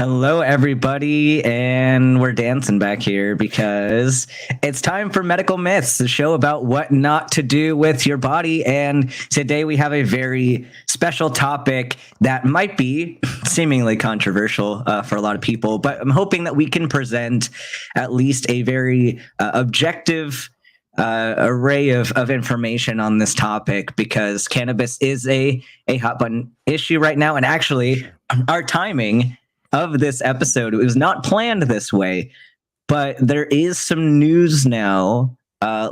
Hello, everybody, and we're dancing back here because it's time for Medical Myths, the show about what not to do with your body. And today we have a very special topic that might be seemingly controversial for a lot of people, but I'm hoping that we can present at least a very objective array of information on this topic because cannabis is a hot button issue right now. And actually, our timing of this episode. It was not planned this way, but there is some news now,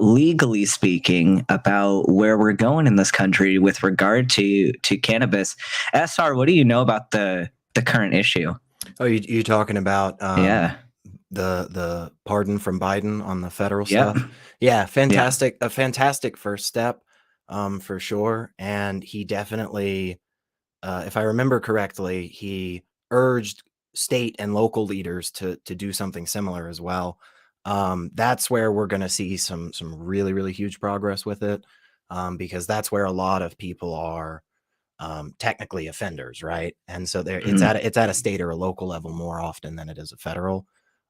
legally speaking, about where we're going in this country with regard to cannabis. SR, what do you know about the current issue? Oh, you talking about Yeah. the pardon from Biden on the federal Yep. stuff? Yeah, fantastic. A fantastic first step, for sure. And he definitely, if I remember correctly, he urged state and local leaders to do something similar as well. That's where we're going to see some really huge progress with it, because that's where a lot of people are technically offenders, right? And so there, it's at a state or a local level more often than it is a federal.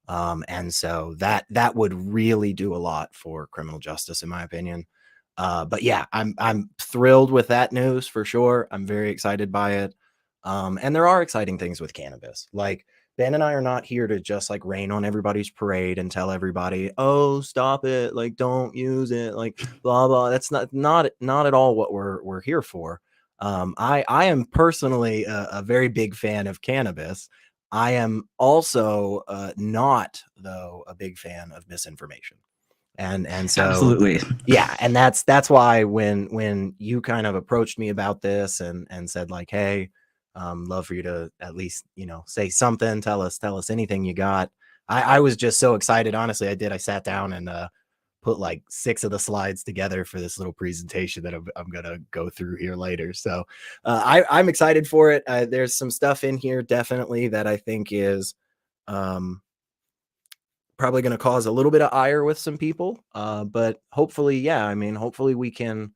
And so that would really do a lot for criminal justice, in my opinion. But yeah, I'm thrilled with that news for sure. I'm very excited by it. And there are exciting things with cannabis. Like Ben and I are not here to just like rain on everybody's parade and tell everybody, oh, stop it, like don't use it, like blah blah. That's not at all what we're here for. I am personally a very big fan of cannabis. I am also not, though, a big fan of misinformation. And so Absolutely. yeah, and that's why when you kind of approached me about this and said like, hey, love for you to at least, say something, tell us anything you got. I was just so excited. Honestly, I sat down and put like 6 of the slides together for this little presentation that I'm gonna go through here later. So I'm excited for it. There's some stuff in here definitely that I think is probably going to cause a little bit of ire with some people, but hopefully, yeah, I mean, hopefully we can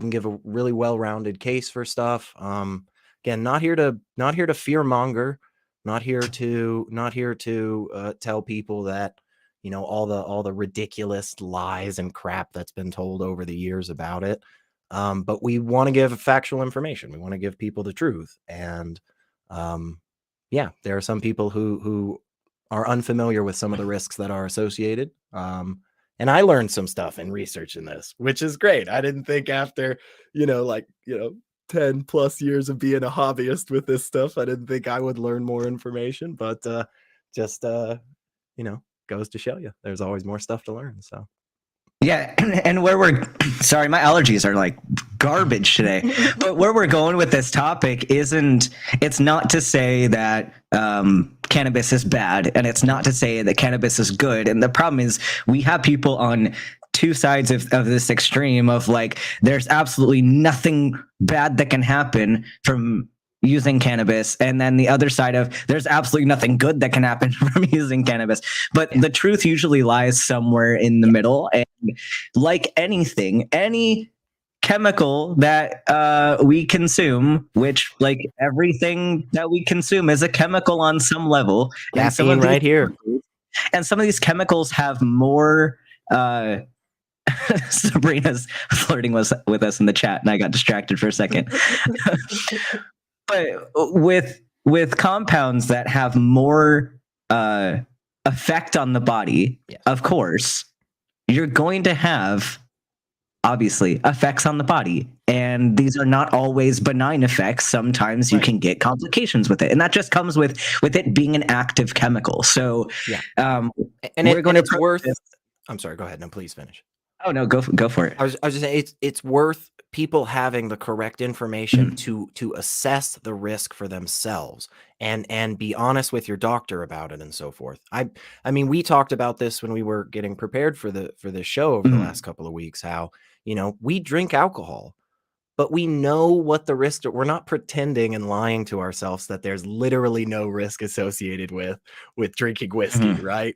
give a really well-rounded case for stuff. Again, not here to fear monger, not here to tell people that all the ridiculous lies and crap that's been told over the years about it. But we want to give factual information. We want to give people the truth, and yeah, there are some people who are unfamiliar with some of the risks that are associated. And I learned some stuff in researching this, which is great. I didn't think after, 10 plus years of being a hobbyist with this stuff, I didn't think I would learn more information, but just goes to show you there's always more stuff to learn. So Yeah, and where sorry, my allergies are like garbage today. But where we're going with this topic it's not to say that cannabis is bad, and it's not to say that cannabis is good. And the problem is we have people on two sides of this extreme of like, there's absolutely nothing bad that can happen from using cannabis, and then the other side of there's absolutely nothing good that can happen from using cannabis. But the truth usually lies somewhere in the middle. And like anything, any chemical that we consume, which like everything that we consume is a chemical on some level. caffeine right here. And some of these chemicals have more Sabrina's flirting with us in the chat, and I got distracted for a second. But with compounds that have more effect on the body, of course, you're going to have obviously effects on the body, and these are not always benign effects. Sometimes you can get complications with it, and that just comes with it being an active chemical. So and it's worth I'm sorry, go ahead. No, please finish. Oh no, go for it. I was just saying it's worth people having the correct information to assess the risk for themselves and be honest with your doctor about it and so forth. I mean, we talked about this when we were getting prepared for this show over the last couple of weeks, how we drink alcohol, but we know what the risks are. We're not pretending and lying to ourselves that there's literally no risk associated with drinking whiskey, right?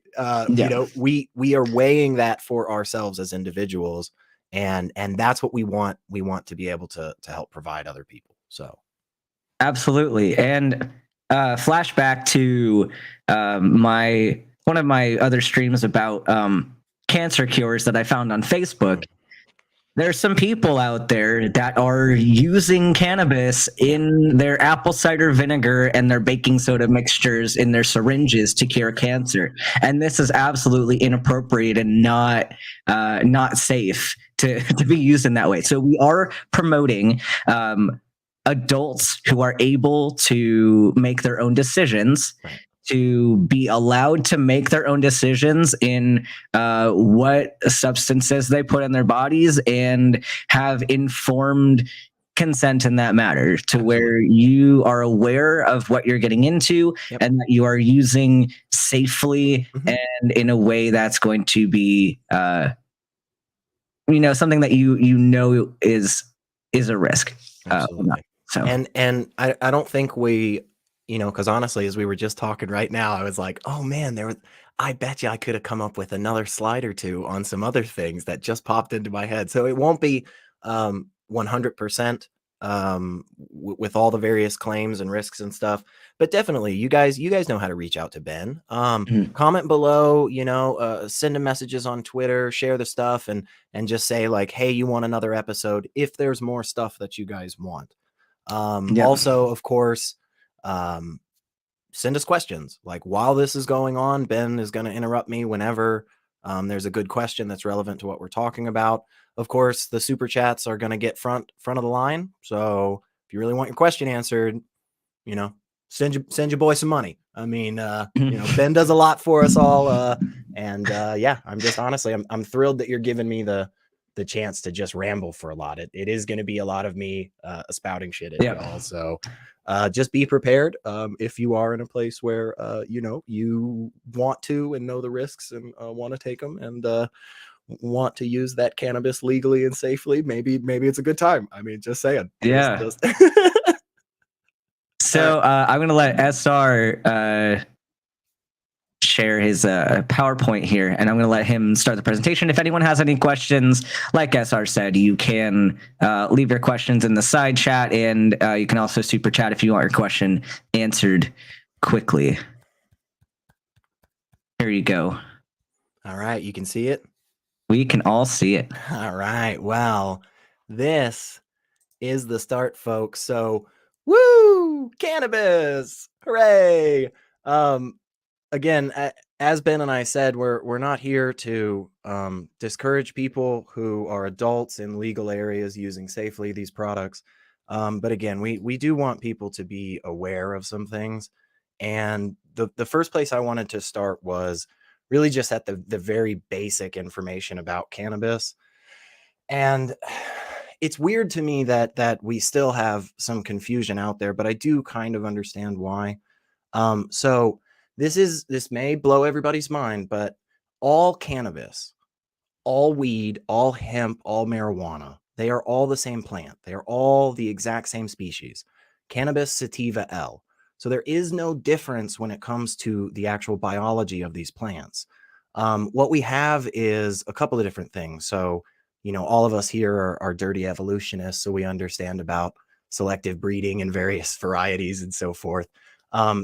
We are weighing that for ourselves as individuals, and that's what we want. We want to be able to help provide other people. So absolutely. And flashback to my one of my other streams about cancer cures that I found on Facebook. There's some people out there that are using cannabis in their apple cider vinegar and their baking soda mixtures in their syringes to cure cancer, and this is absolutely inappropriate and not safe to be used in that way. So we are promoting adults who are able to make their own decisions, Right. to be allowed to make their own decisions in what substances they put in their bodies and have informed consent in that matter, to where you are aware of what you're getting into. Yep. And that you are using safely and in a way that's going to be something that you know is a risk. Absolutely. So and I don't think we, because honestly, as we were just talking right now, I was like, oh man, I bet you I could have come up with another slide or two on some other things that just popped into my head. So it won't be 100% with all the various claims and risks and stuff, but definitely you guys know how to reach out to Ben. Comment below, send him messages on Twitter, share the stuff, and just say like, hey, you want another episode if there's more stuff that you guys want. Also, of course, send us questions. Like, while this is going on, Ben is going to interrupt me whenever there's a good question that's relevant to what we're talking about. Of course, the super chats are going to get front of the line. So if you really want your question answered, send your boy some money. I mean, Ben does a lot for us all. And yeah, I'm just honestly, I'm thrilled that you're giving me the chance to just ramble for a lot. It is going to be a lot of me spouting shit at y'all. So just be prepared if you are in a place where you want to and know the risks and want to take them and want to use that cannabis legally and safely. Maybe it's a good time. I mean, just saying. Just so I'm gonna let SR share his PowerPoint here, and I'm going to let him start the presentation. If anyone has any questions, like SR said, you can leave your questions in the side chat, and you can also super chat if you want your question answered quickly. Here you go. All right, you can see it? We can all see it. All right, well, this is the start, folks. So, woo, cannabis, hooray! Again, as Ben and I said, we're not here to discourage people who are adults in legal areas using safely these products. But again, we do want people to be aware of some things. And the first place I wanted to start was really just at the very basic information about cannabis. And it's weird to me that we still have some confusion out there, but I do kind of understand why. So this may blow everybody's mind, but all cannabis, all weed, all hemp, all marijuana, they are all the same plant. They are all the exact same species, Cannabis sativa L. So there is no difference when it comes to the actual biology of these plants. What we have is a couple of different things. So, all of us here are dirty evolutionists, so we understand about selective breeding and various varieties and so forth.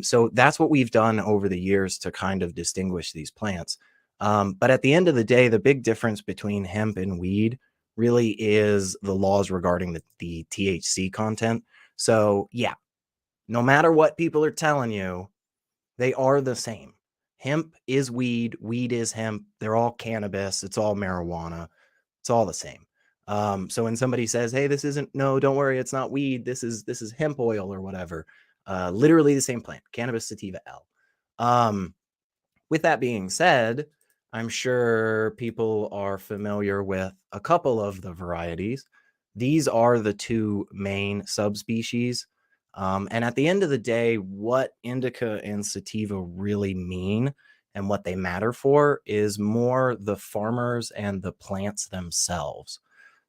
So that's what we've done over the years to kind of distinguish these plants. But at the end of the day, the big difference between hemp and weed really is the laws regarding the THC content. So yeah, no matter what people are telling you, they are the same. Hemp is weed, weed is hemp. They're all cannabis. It's all marijuana. It's all the same. So when somebody says, "Hey, this isn't," no, don't worry, it's not weed. This is hemp oil or whatever. Literally the same plant, Cannabis sativa L. With that being said, I'm sure people are familiar with a couple of the varieties. These are the two main subspecies. And at the end of the day, what indica and sativa really mean and what they matter for is more the farmers and the plants themselves.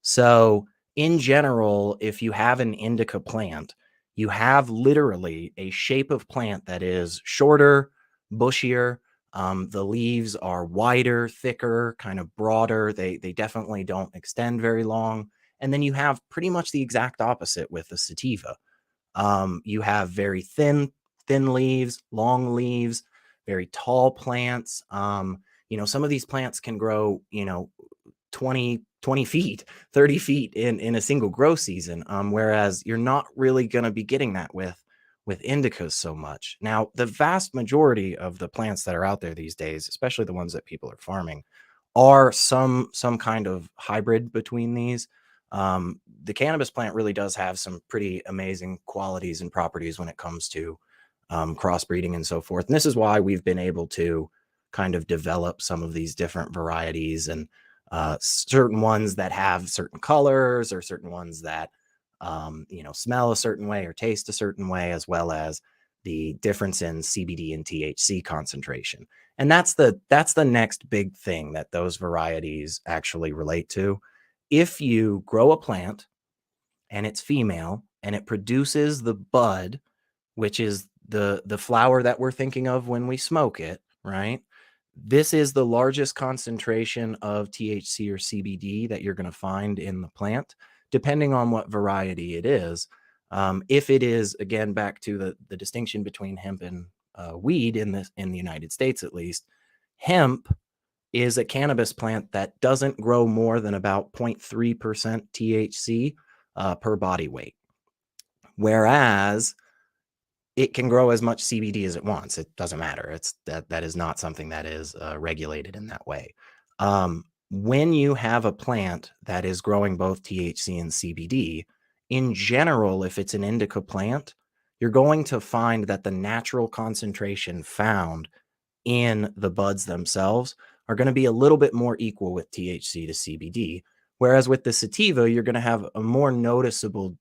So, in general, if you have an indica plant, you have literally a shape of plant that is shorter, bushier. The leaves are wider, thicker, kind of broader. They definitely don't extend very long. And then you have pretty much the exact opposite with the sativa. You have very thin thin leaves, long leaves, very tall plants. Some of these plants can grow, 20 feet, 30 feet in a single grow season. Whereas you're not really going to be getting that with indicas so much. Now, the vast majority of the plants that are out there these days, especially the ones that people are farming, are some kind of hybrid between these. The cannabis plant really does have some pretty amazing qualities and properties when it comes to crossbreeding and so forth. And this is why we've been able to kind of develop some of these different varieties, and certain ones that have certain colors, or certain ones that smell a certain way or taste a certain way, as well as the difference in CBD and THC concentration. And that's the next big thing that those varieties actually relate to. If you grow a plant and it's female and it produces the bud, which is the flower that we're thinking of when we smoke it, right? This is the largest concentration of THC or CBD that you're going to find in the plant, depending on what variety it is. If it is, again, back to the distinction between hemp and weed in the United States, at least, hemp is a cannabis plant that doesn't grow more than about 0.3% THC per body weight. Whereas it can grow as much CBD as it wants. It doesn't matter. It's that is not something that is regulated in that way. When you have a plant that is growing both THC and CBD, in general, if it's an indica plant, you're going to find that the natural concentration found in the buds themselves are going to be a little bit more equal with THC to CBD. Whereas with the sativa, you're going to have a more noticeable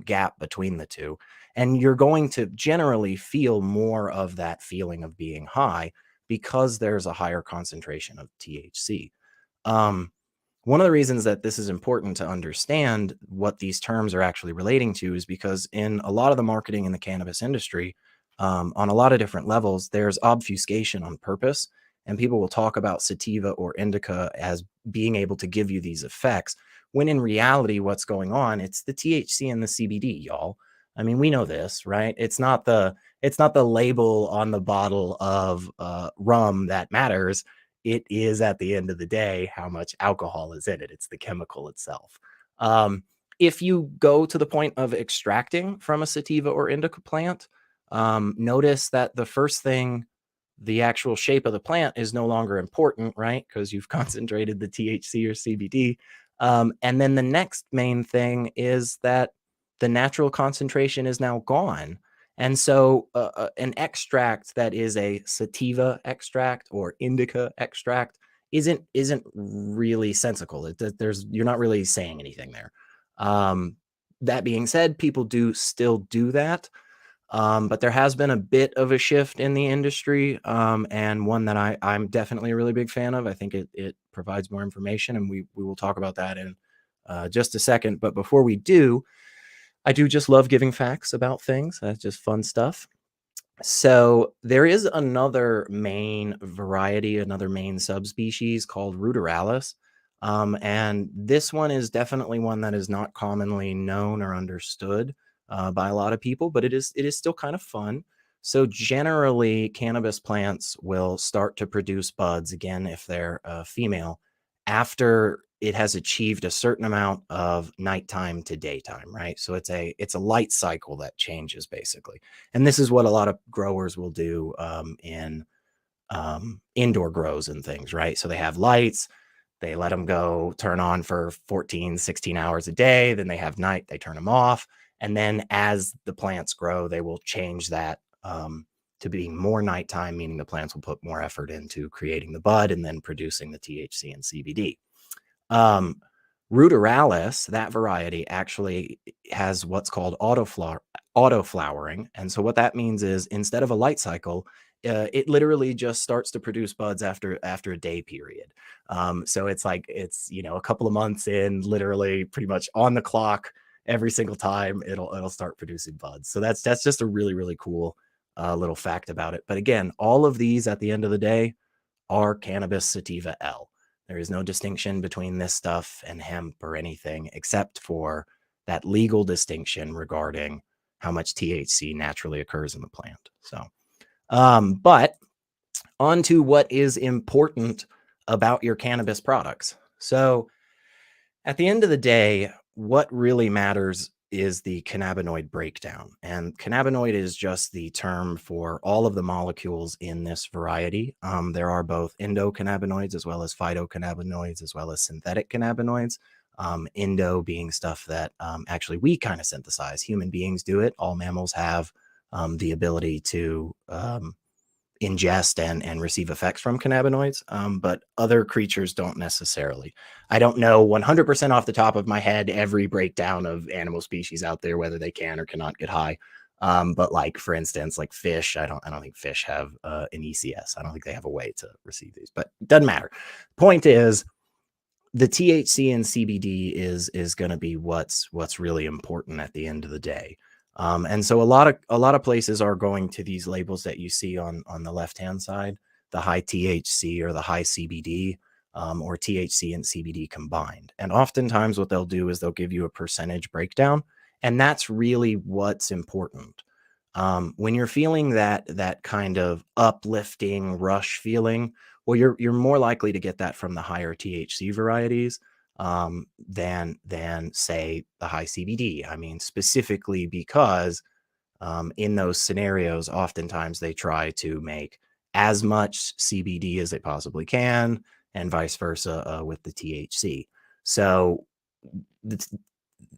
gap between the two. And you're going to generally feel more of that feeling of being high because there's a higher concentration of THC. One of the reasons that this is important to understand what these terms are actually relating to is because in a lot of the marketing in the cannabis industry, on a lot of different levels, there's obfuscation on purpose, and people will talk about sativa or indica as being able to give you these effects, when in reality, what's going on, it's the THC and the CBD, y'all. I mean, we know this, right? It's not the label on the bottle of rum that matters. It is, at the end of the day, how much alcohol is in it. It's the chemical itself. If you go to the point of extracting from a sativa or indica plant, notice that the first thing, the actual shape of the plant, is no longer important, right? Because you've concentrated the THC or CBD. And then the next main thing is that the natural concentration is now gone. And so an extract that is a sativa extract or indica extract isn't really sensical. You're not really saying anything there. That being said, people do still do that. But there has been a bit of a shift in the industry, and one that I'm definitely a really big fan of. I think it provides more information, and we will talk about that in just a second. But before we do, I do just love giving facts about things. That's just fun stuff. So there is another main variety, another main subspecies called ruderalis. And this one is definitely one that is not commonly known or understood by a lot of people, but it is still kind of fun. So generally, cannabis plants will start to produce buds, again, if they're female, after it has achieved a certain amount of nighttime to daytime, right? So it's a light cycle that changes, basically. And this is what a lot of growers will do in indoor grows and things, right? So they have lights, they let them go turn on for 14, 16 hours a day. Then they have night, they turn them off. And then as the plants grow, they will change that to being more nighttime, meaning the plants will put more effort into creating the bud and then producing the THC and CBD. Ruderalis, that variety, actually has what's called auto flowering. And so what that means is, instead of a light cycle, it literally just starts to produce buds after a day period. So it's like, a couple of months in, literally pretty much on the clock, every single time it'll start producing buds. So that's just a really, really cool little fact about it. But again, all of these at the end of the day are cannabis sativa L. There is no distinction between this stuff and hemp or anything, except for that legal distinction regarding how much THC naturally occurs in the plant. So, but on to what is important about your cannabis products. So at the end of the day, what really matters is the cannabinoid breakdown. And cannabinoid is just the term for all of the molecules in this variety. There are both endocannabinoids as well as phytocannabinoids, as well as synthetic cannabinoids. Endo being stuff that actually we kind of synthesize. Human beings do it. All mammals have the ability to ingest and receive effects from cannabinoids, but other creatures don't necessarily. I don't know 100% off the top of my head every breakdown of animal species out there, whether they can or cannot get high. But like, for instance, like fish, I don't think fish have an ECS. I don't think they have a way to receive these, but it doesn't matter. Point is, the THC and CBD is going to be what's really important at the end of the day. And so a lot of places are going to these labels that you see on the left hand side, the high THC or the high CBD, or THC and CBD combined. And oftentimes what they'll do is they'll give you a percentage breakdown, and that's really what's important. When you're feeling that kind of uplifting rush feeling, well, you're more likely to get that from the higher THC varieties than say the high CBD. I mean, specifically because in those scenarios, oftentimes they try to make as much CBD as they possibly can, and vice versa with the THC. So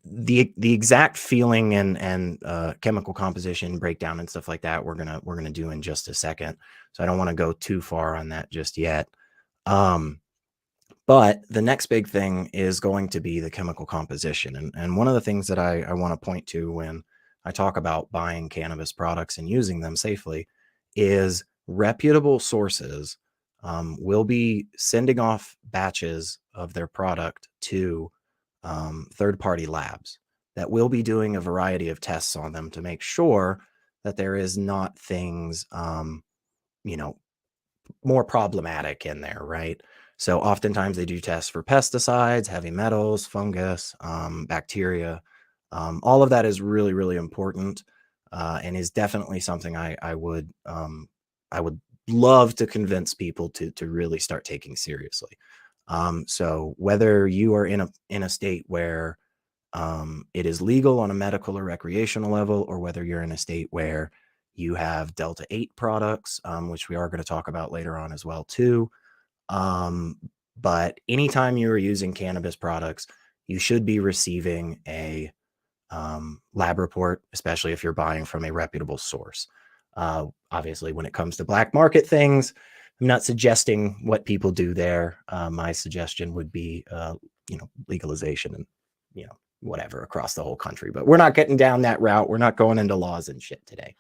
the exact feeling and chemical composition breakdown and stuff like that we're gonna do in just a second. So I don't want to go too far on that just yet. But the next big thing is going to be the chemical composition. And one of the things that I want to point to when I talk about buying cannabis products and using them safely is reputable sources will be sending off batches of their product to third-party labs that will be doing a variety of tests on them to make sure that there is not things, more problematic in there, right? So oftentimes they do tests for pesticides, heavy metals, fungus, bacteria. All of that is really, really important, and is definitely something I would love to convince people to really start taking seriously. So whether you are in a state where it is legal on a medical or recreational level, or whether you're in a state where you have Delta 8 products, which we are going to talk about later on as well too. But anytime you are using cannabis products, you should be receiving a lab report, especially if you're buying from a reputable source. Obviously, when it comes to black market things, I'm not suggesting what people do there. My suggestion would be, legalization and, whatever across the whole country. But we're not getting down that route. We're not going into laws and shit today.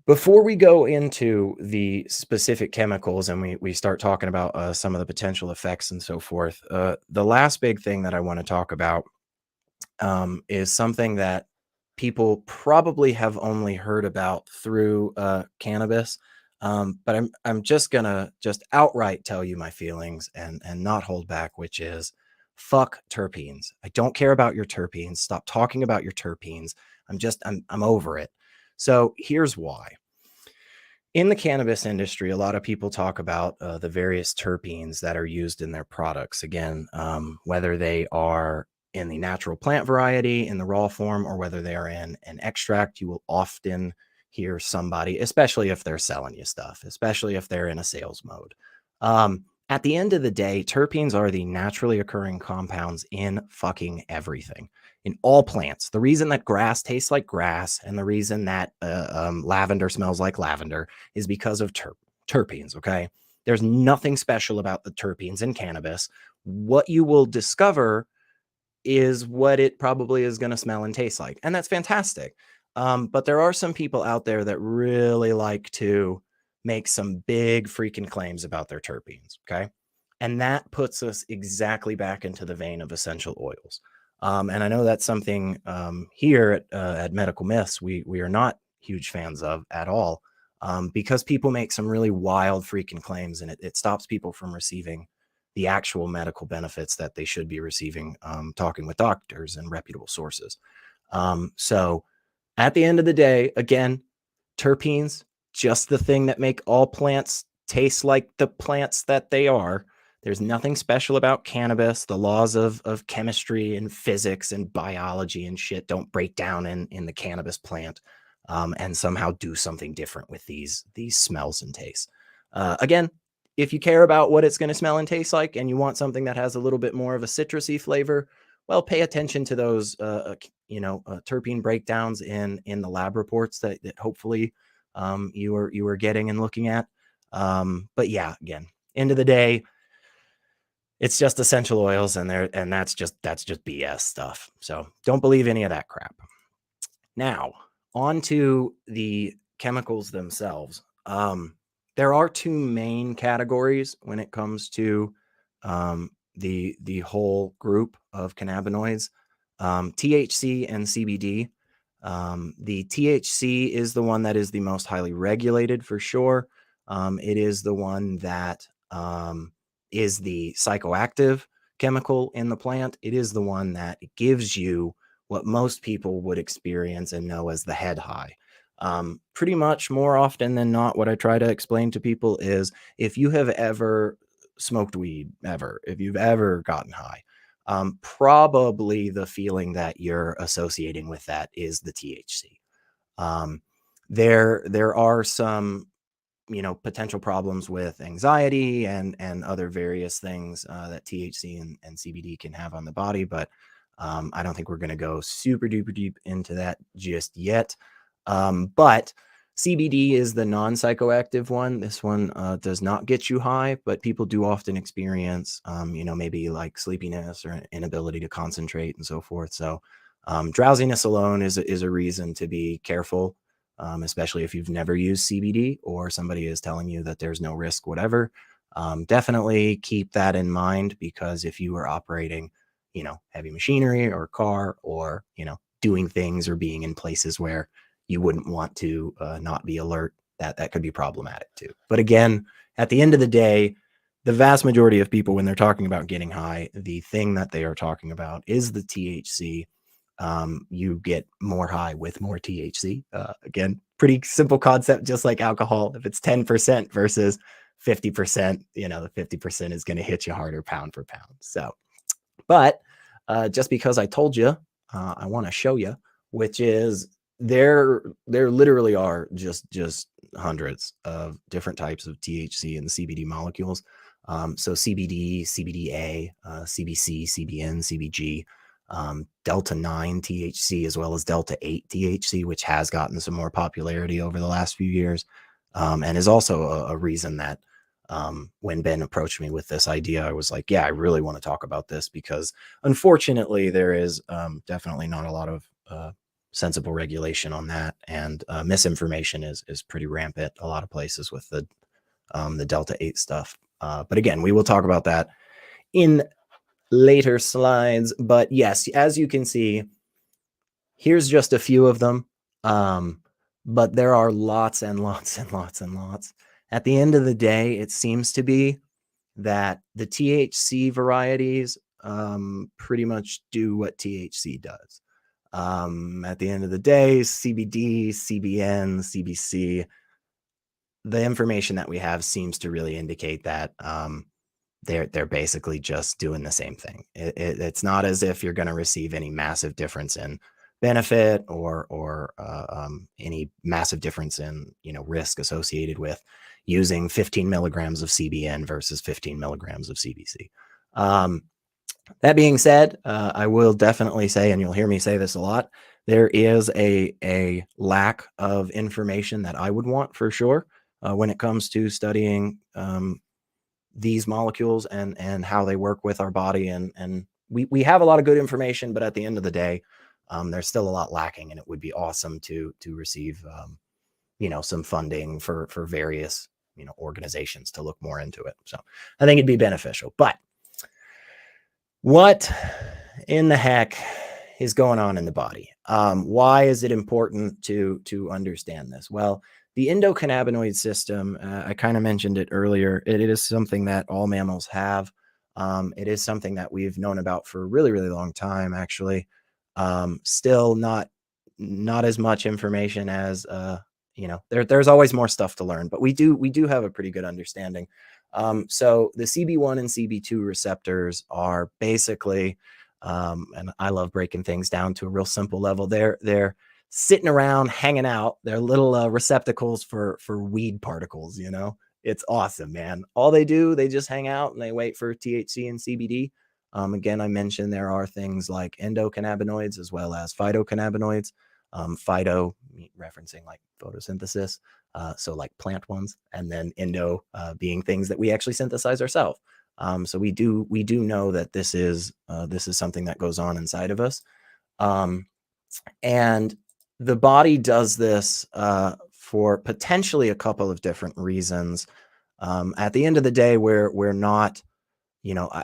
Before we go into the specific chemicals and we start talking about some of the potential effects and so forth, the last big thing that I want to talk about is something that people probably have only heard about through cannabis. But I'm just gonna outright tell you my feelings and not hold back, which is fuck terpenes. I don't care about your terpenes. Stop talking about your terpenes. I'm over it. So here's why. In the cannabis industry, a lot of people talk about the various terpenes that are used in their products. Again, whether they are in the natural plant variety, in the raw form, or whether they are in an extract, you will often hear somebody, especially if they're selling you stuff, especially if they're in a sales mode. At the end of the day, terpenes are the naturally occurring compounds in fucking everything, in all plants. The reason that grass tastes like grass and the reason that lavender smells like lavender is because of terpenes, okay? There's nothing special about the terpenes in cannabis. What you will discover is what it probably is going to smell and taste like. And that's fantastic. But there are some people out there that really like to make some big freaking claims about their terpenes. Okay. And that puts us exactly back into the vein of essential oils. And I know that's something here at Medical Myths, we are not huge fans of at all, because people make some really wild freaking claims, and it stops people from receiving the actual medical benefits that they should be receiving, talking with doctors and reputable sources. So at the end of the day, again, terpenes, just the thing that make all plants taste like the plants that they are. There's nothing special about cannabis. The laws of chemistry and physics and biology and shit don't break down in the cannabis plant, and somehow do something different with these smells and tastes. Again, if you care about what it's going to smell and taste like, and you want something that has a little bit more of a citrusy flavor, well, pay attention to those, terpene breakdowns in the lab reports that hopefully you are getting and looking at. But yeah, again, end of the day, it's just essential oils, and that's just BS stuff. So don't believe any of that crap. Now, on to the chemicals themselves. There are two main categories when it comes to the whole group of cannabinoids, THC and CBD. The THC is the one that is the most highly regulated for sure. It is the one that is the psychoactive chemical in the plant. It is the one that gives you what most people would experience and know as the head high. Pretty much more often than not, what I try to explain to people is, if you have ever smoked weed, if you've ever gotten high, probably the feeling that you're associating with that is the THC. There are some, potential problems with anxiety and other various things that THC and CBD can have on the body, but I don't think we're going to go super duper deep into that just yet. But CBD is the non-psychoactive one. This one does not get you high, but people do often experience, maybe like sleepiness or an inability to concentrate and so forth. So drowsiness alone is a reason to be careful, especially if you've never used CBD or somebody is telling you that there's no risk, whatever. Definitely keep that in mind, because if you are operating, heavy machinery or a car, or, doing things or being in places where you wouldn't want to not be alert, that could be problematic too. But again, at the end of the day, the vast majority of people, when they're talking about getting high, the thing that they are talking about is the THC. You get more high with more THC. Again, pretty simple concept, just like alcohol. If it's 10% versus 50%, the 50% is going to hit you harder pound for pound. So, but just because I told you, I want to show you, which is there literally are just hundreds of different types of THC and CBD molecules. So CBD, CBDA, CBC, CBN, CBG, Delta 9 THC, as well as Delta 8 THC, which has gotten some more popularity over the last few years, and is also a reason that when Ben approached me with this idea, I was like, yeah, I really want to talk about this, because unfortunately there is definitely not a lot of sensible regulation on that, and misinformation is pretty rampant a lot of places with the Delta 8 stuff. But again, we will talk about that in later slides. But yes, as you can see, here's just a few of them. But there are lots and lots and lots and lots. At the end of the day, it seems to be that the THC varieties pretty much do what THC does. At the end of the day, CBD, CBN, CBC, the information that we have seems to really indicate that they're basically just doing the same thing. It's not as if you're going to receive any massive difference in benefit or any massive difference in risk associated with using 15 milligrams of CBN versus 15 milligrams of CBC. That being said, I will definitely say, and you'll hear me say this a lot, there is a lack of information that I would want for sure when it comes to studying these molecules and how they work with our body. And we have a lot of good information, but at the end of the day, there's still a lot lacking, and it would be awesome to receive some funding for various organizations to look more into it. So I think it'd be beneficial. But what in the heck is going on in the body? Why is it important to understand this? Well, the endocannabinoid system, I kind of mentioned it earlier. It is something that all mammals have. It is something that we've known about for a really, really long time, actually. Still not not as much information as there's always more stuff to learn, but we do have a pretty good understanding. So the CB1 and CB2 receptors are basically, and I love breaking things down to a real simple level. They're sitting around, hanging out. They're little receptacles for weed particles. It's awesome, man. All they do, they just hang out and they wait for THC and CBD. Again, I mentioned there are things like endocannabinoids as well as phytocannabinoids. Phyto referencing like photosynthesis, so like plant ones, and then endo being things that we actually synthesize ourselves. So we do know that this is something that goes on inside of us, and the body does this for potentially a couple of different reasons. At the end of the day, we're not,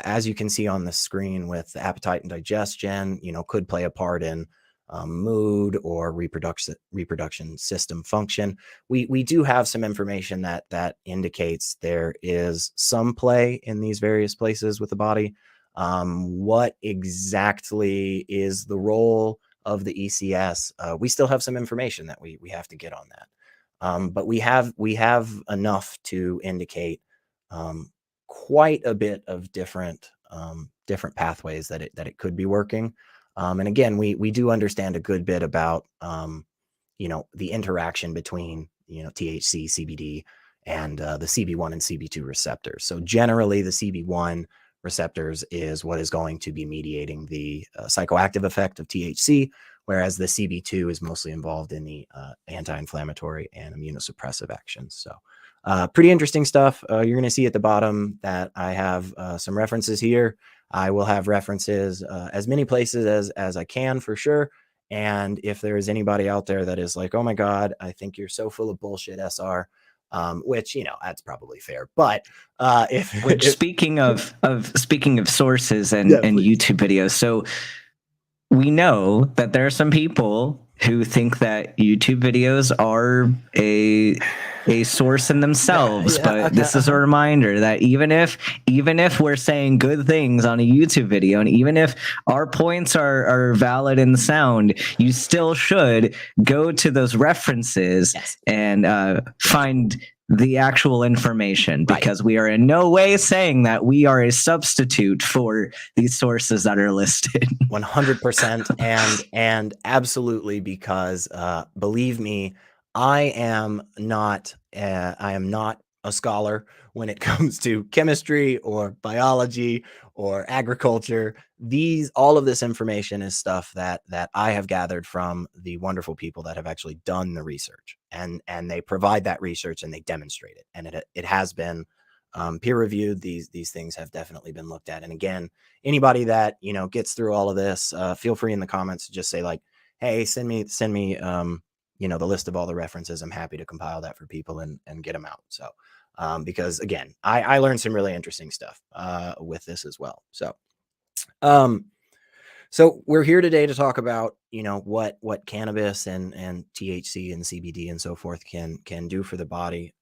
as you can see on the screen with the appetite and digestion, could play a part in mood or reproduction system function. We do have some information that indicates there is some play in these various places with the body. What exactly is the role of the ECS? We still have some information that we have to get on that. But we have enough to indicate quite a bit of different pathways that it could be working. And again, we do understand a good bit about the interaction between THC, CBD, and the CB1 and CB2 receptors. So generally, the CB1 receptors is what is going to be mediating the psychoactive effect of THC, whereas the CB2 is mostly involved in the anti-inflammatory and immunosuppressive actions. So pretty interesting stuff. You're going to see at the bottom that I have some references here. I will have references as many places as I can for sure. And if there is anybody out there that is like, oh my God, I think you're so full of bullshit, SR, which, that's probably fair. But speaking of sources and YouTube videos, so we know that there are some people who think that YouTube videos are a source in themselves, but this is a reminder that even if we're saying good things on a YouTube video, and even if our points are valid and sound, you still should go to those references and find the actual information, because we are in no way saying that we are a substitute for these sources that are listed. 100%. And absolutely, because believe me, I am not a scholar when it comes to chemistry or biology or agriculture. All of this information is stuff that I have gathered from the wonderful people that have actually done the research, and they provide that research and they demonstrate it, and it has been peer reviewed. These things have definitely been looked at. And again, anybody that gets through all of this, feel free in the comments to just say like, hey, send me the list of all the references. I'm happy to compile that for people and get them out. So because again, I learned some really interesting stuff with this as well. So we're here today to talk about what cannabis and THC and CBD and so forth can do for the body.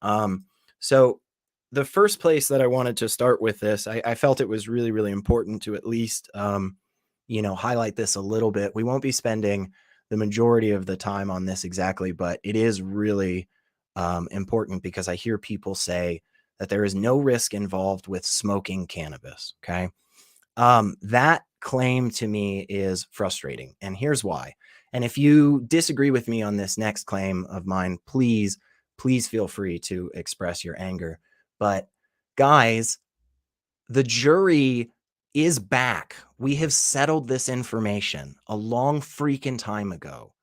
So the first place that I wanted to start with this, I felt it was really, really important to at least highlight this a little bit. We won't be spending the majority of the time on this exactly, but it is really important because I hear people say that there is no risk involved with smoking cannabis. Okay. That claim to me is frustrating, and here's why. And if you disagree with me on this next claim of mine, please feel free to express your anger. But guys, the jury is back. We have settled this information a long freaking time ago.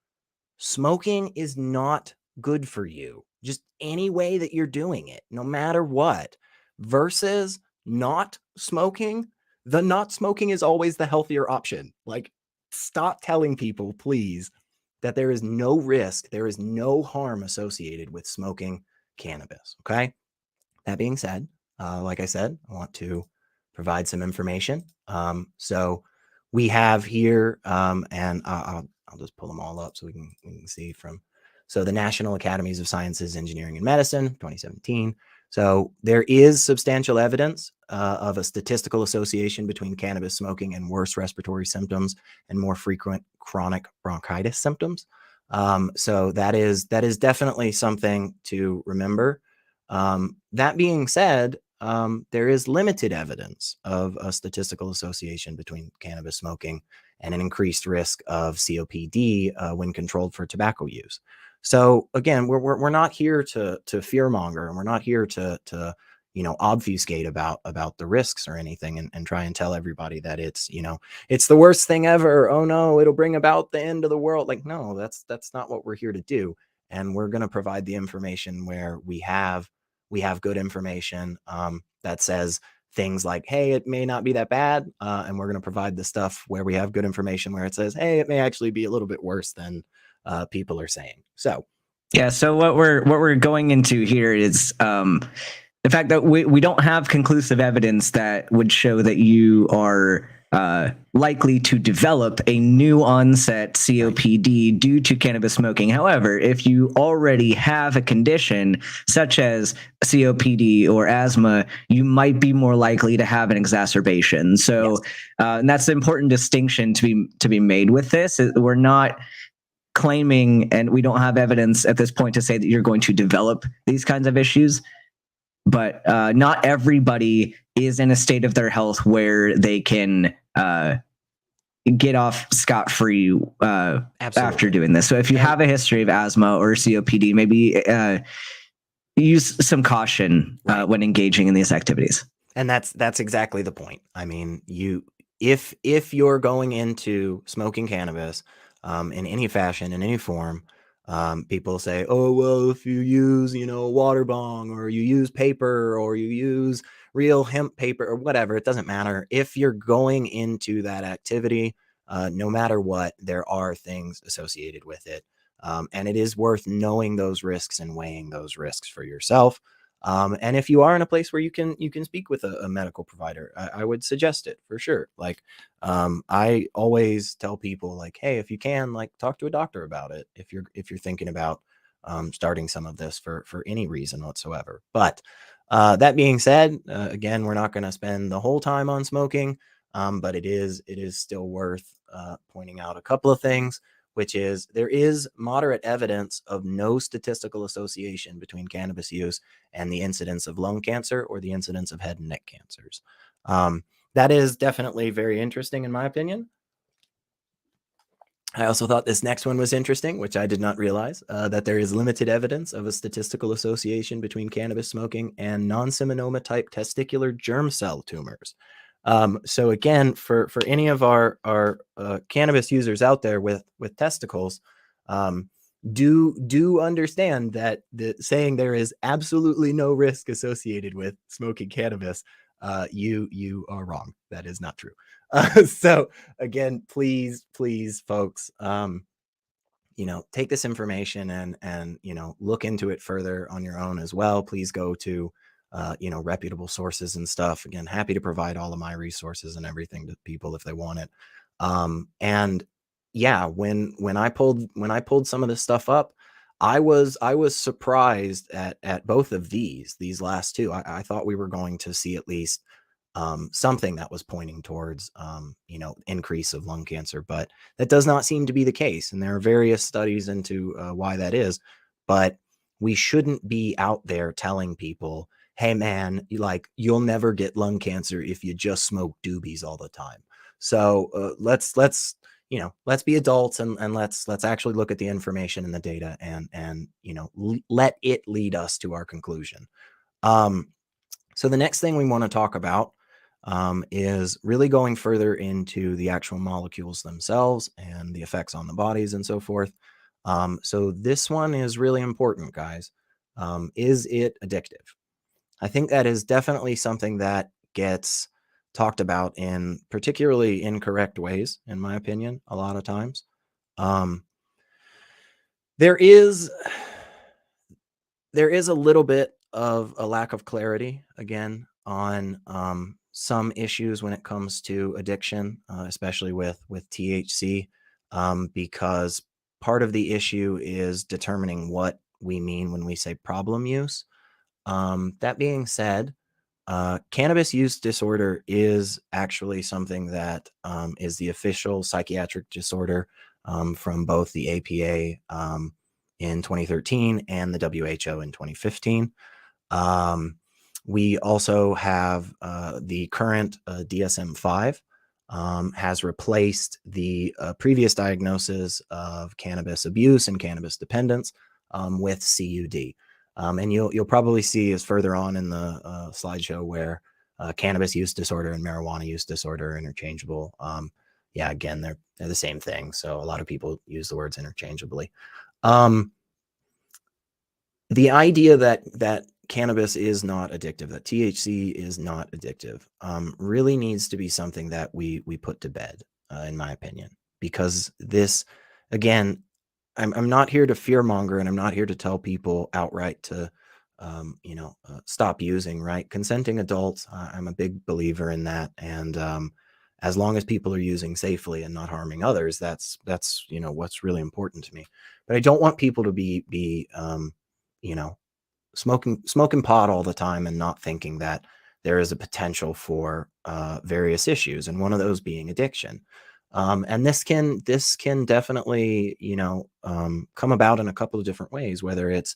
Smoking is not good for you, just any way that you're doing it, no matter what, versus not smoking. The not smoking is always the healthier option. Like, stop telling people, please, that there is no risk, there is no harm associated with smoking cannabis. Okay. That being said, like I said, I want to provide some information. So we have here, and I'll just pull them all up so we can see from. So the National Academies of Sciences, Engineering, and Medicine, 2017. So there is substantial evidence of a statistical association between cannabis smoking and worse respiratory symptoms and more frequent chronic bronchitis symptoms. So that is definitely something to remember. That being said, there is limited evidence of a statistical association between cannabis smoking and an increased risk of COPD when controlled for tobacco use. So again, we're not here to fearmonger, and we're not here to obfuscate about the risks or anything, and try and tell everybody that it's it's the worst thing ever. Oh no, it'll bring about the end of the world. Like, no, that's not what we're here to do. And we're going to provide the information where we have good information that says things like, hey, it may not be that bad. And we're going to provide the stuff where we have good information where it says, hey, it may actually be a little bit worse than people are saying. So Yeah. So what we're going into here is the fact that we don't have conclusive evidence that would show that you are likely to develop a new onset COPD due to cannabis smoking. However, if you already have a condition such as COPD or asthma, you might be more likely to have an exacerbation. So, yes. And that's the important distinction to be made with this. We're not claiming, and we don't have evidence at this point to say that you're going to develop these kinds of issues. But not everybody is in a state of their health where they can get off scot-free after doing this. So if you have a history of asthma or COPD, maybe use some caution when engaging in these activities. And that's exactly the point. I mean, if you're going into smoking cannabis in any fashion, in any form, people say, oh, well, if you use, water bong, or you use paper, or you use real hemp paper, or whatever, it doesn't matter. If you're going into that activity, no matter what, there are things associated with it. And it is worth knowing those risks and weighing those risks for yourself. And if you are in a place where you can speak with a medical provider, I would suggest it for sure. Like, I always tell people, like, hey, if you can, like, talk to a doctor about it if you're thinking about starting some of this for any reason whatsoever. But that being said, again, we're not going to spend the whole time on smoking, but it is still worth pointing out a couple of things, which is there is moderate evidence of no statistical association between cannabis use and the incidence of lung cancer or the incidence of head and neck cancers. That is definitely very interesting, in my opinion. I also thought this next one was interesting, which I did not realize, that there is limited evidence of a statistical association between cannabis smoking and non-seminoma type testicular germ cell tumors. So again, for any of our cannabis users out there with testicles, do understand that saying there is absolutely no risk associated with smoking cannabis, you are wrong. That is not true. So again, please, folks, take this information and look into it further on your own as well. Please go to reputable sources and stuff. Again, happy to provide all of my resources and everything to people if they want it. And yeah, when I pulled some of this stuff up, I was surprised at both of these last two. I thought we were going to see at least something that was pointing towards increase of lung cancer, but that does not seem to be the case. And there are various studies into why that is, but we shouldn't be out there telling people, hey man, you'll never get lung cancer if you just smoke doobies all the time. So let's be adults, and let's actually look at the information and the data, and let it lead us to our conclusion. So the next thing we want to talk about is really going further into the actual molecules themselves and the effects on the bodies and so forth. So this one is really important, guys. Is it addictive? I think that is definitely something that gets talked about in particularly incorrect ways, in my opinion, a lot of times. There is a little bit of a lack of clarity, again, on some issues when it comes to addiction, especially with THC, because part of the issue is determining what we mean when we say problem use. That being said, cannabis use disorder is actually something that is the official psychiatric disorder from both the APA in 2013 and the WHO in 2015. We also have the current DSM-5 has replaced the previous diagnosis of cannabis abuse and cannabis dependence with CUD. And you'll probably see as further on in the slideshow where cannabis use disorder and marijuana use disorder are interchangeable. Yeah, again, they're the same thing. So a lot of people use the words interchangeably. The idea that cannabis is not addictive, that THC is not addictive, really needs to be something that we put to bed, in my opinion, because this, again, I'm not here to fearmonger, and I'm not here to tell people outright to, stop using. Right, consenting adults. I'm a big believer in that, and as long as people are using safely and not harming others, that's what's really important to me. But I don't want people to be smoking pot all the time and not thinking that there is a potential for various issues, and one of those being addiction. And this can definitely come about in a couple of different ways, whether it's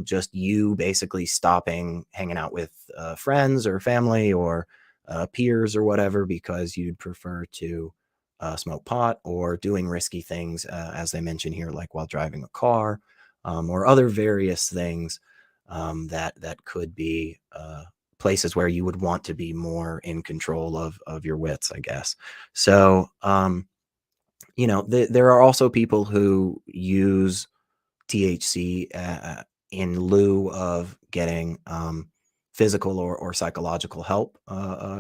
just you basically stopping hanging out with friends or family or peers or whatever because you'd prefer to smoke pot, or doing risky things, as they mention here, like while driving a car, or other various things that could be places where you would want to be more in control of your wits, I guess. So, there are also people who use THC in lieu of getting physical or psychological help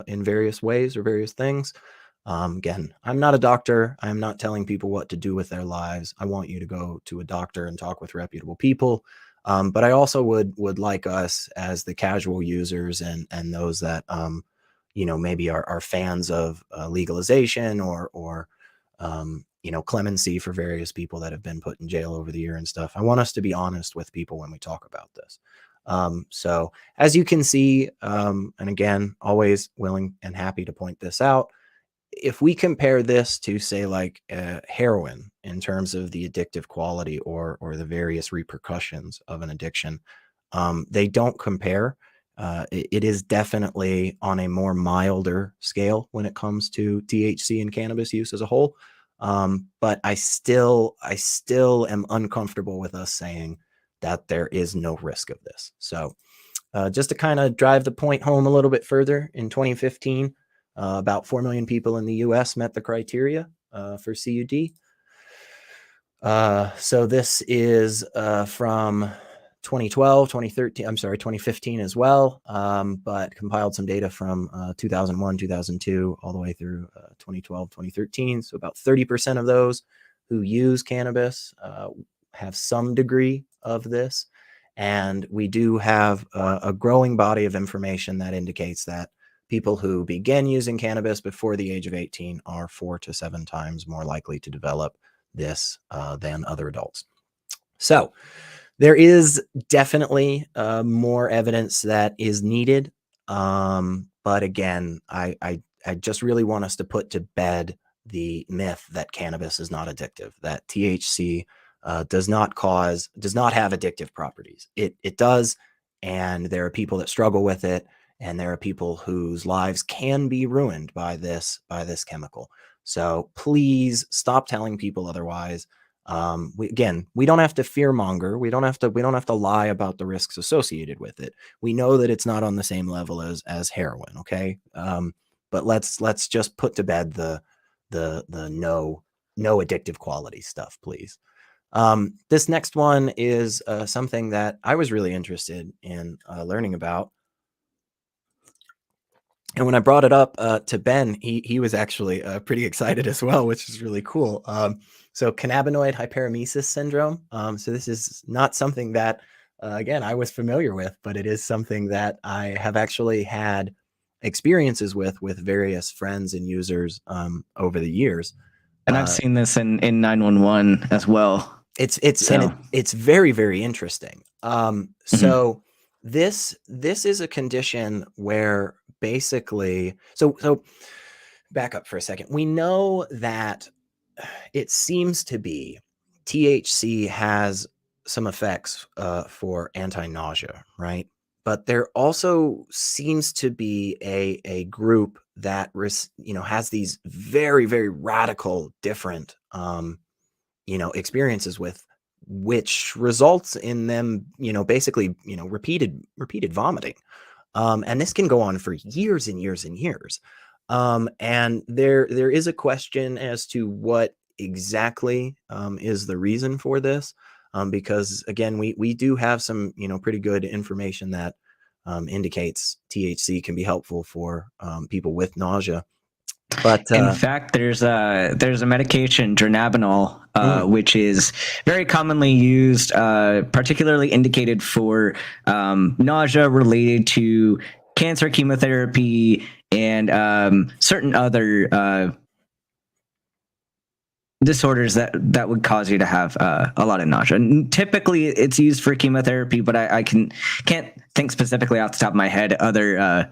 in various ways or various things. Again, I'm not a doctor. I'm not telling people what to do with their lives. I want you to go to a doctor and talk with reputable people. But I also would like us, as the casual users and those that maybe are fans of legalization or clemency for various people that have been put in jail over the year and stuff. I want us to be honest with people when we talk about this. So as you can see, and again, always willing and happy to point this out, if we compare this to, say, like heroin in terms of the addictive quality or the various repercussions of an addiction, they don't compare. It is definitely on a more milder scale when it comes to THC and cannabis use as a whole. But I still am uncomfortable with us saying that there is no risk of this. So just to kind of drive the point home a little bit further, in 2015, about 4 million people in the US met the criteria for CUD. So this is from 2012, 2013, 2015 as well, but compiled some data from 2001, 2002, all the way through 2012, 2013. So about 30% of those who use cannabis have some degree of this. And we do have a growing body of information that indicates that people who begin using cannabis before the age of 18 are 4 to 7 times more likely to develop this than other adults. So there is definitely more evidence that is needed. But again, I just really want us to put to bed the myth that cannabis is not addictive, that THC does not have addictive properties. It does, and there are people that struggle with it, and there are people whose lives can be ruined by this chemical. So please stop telling people otherwise. We don't have to fearmonger. We don't have to lie about the risks associated with it. We know that it's not on the same level as heroin. Okay. But let's just put to bed the no addictive quality stuff, please. This next one is something that I was really interested in learning about. And when I brought it up to Ben, he was actually pretty excited as well, which is really cool. So cannabinoid hyperemesis syndrome. So this is not something that, again, I was familiar with, but it is something that I have actually had experiences with various friends and users over the years. And I've seen this in 911 as well. It's very, very interesting. So this is a condition where basically, so back up for a second. We know that it seems to be THC has some effects for anti-nausea, right? But there also seems to be a group that has these very, very radical different experiences with, which results in them basically repeated vomiting. And this can go on for years and years and years. And there is a question as to what exactly is the reason for this, because again, we do have some pretty good information that indicates THC can be helpful for people with nausea. But In fact, there's a medication, dronabinol, which is very commonly used, particularly indicated for nausea related to cancer, chemotherapy, and certain other disorders that would cause you to have a lot of nausea. And typically, it's used for chemotherapy, but I can't think specifically off the top of my head other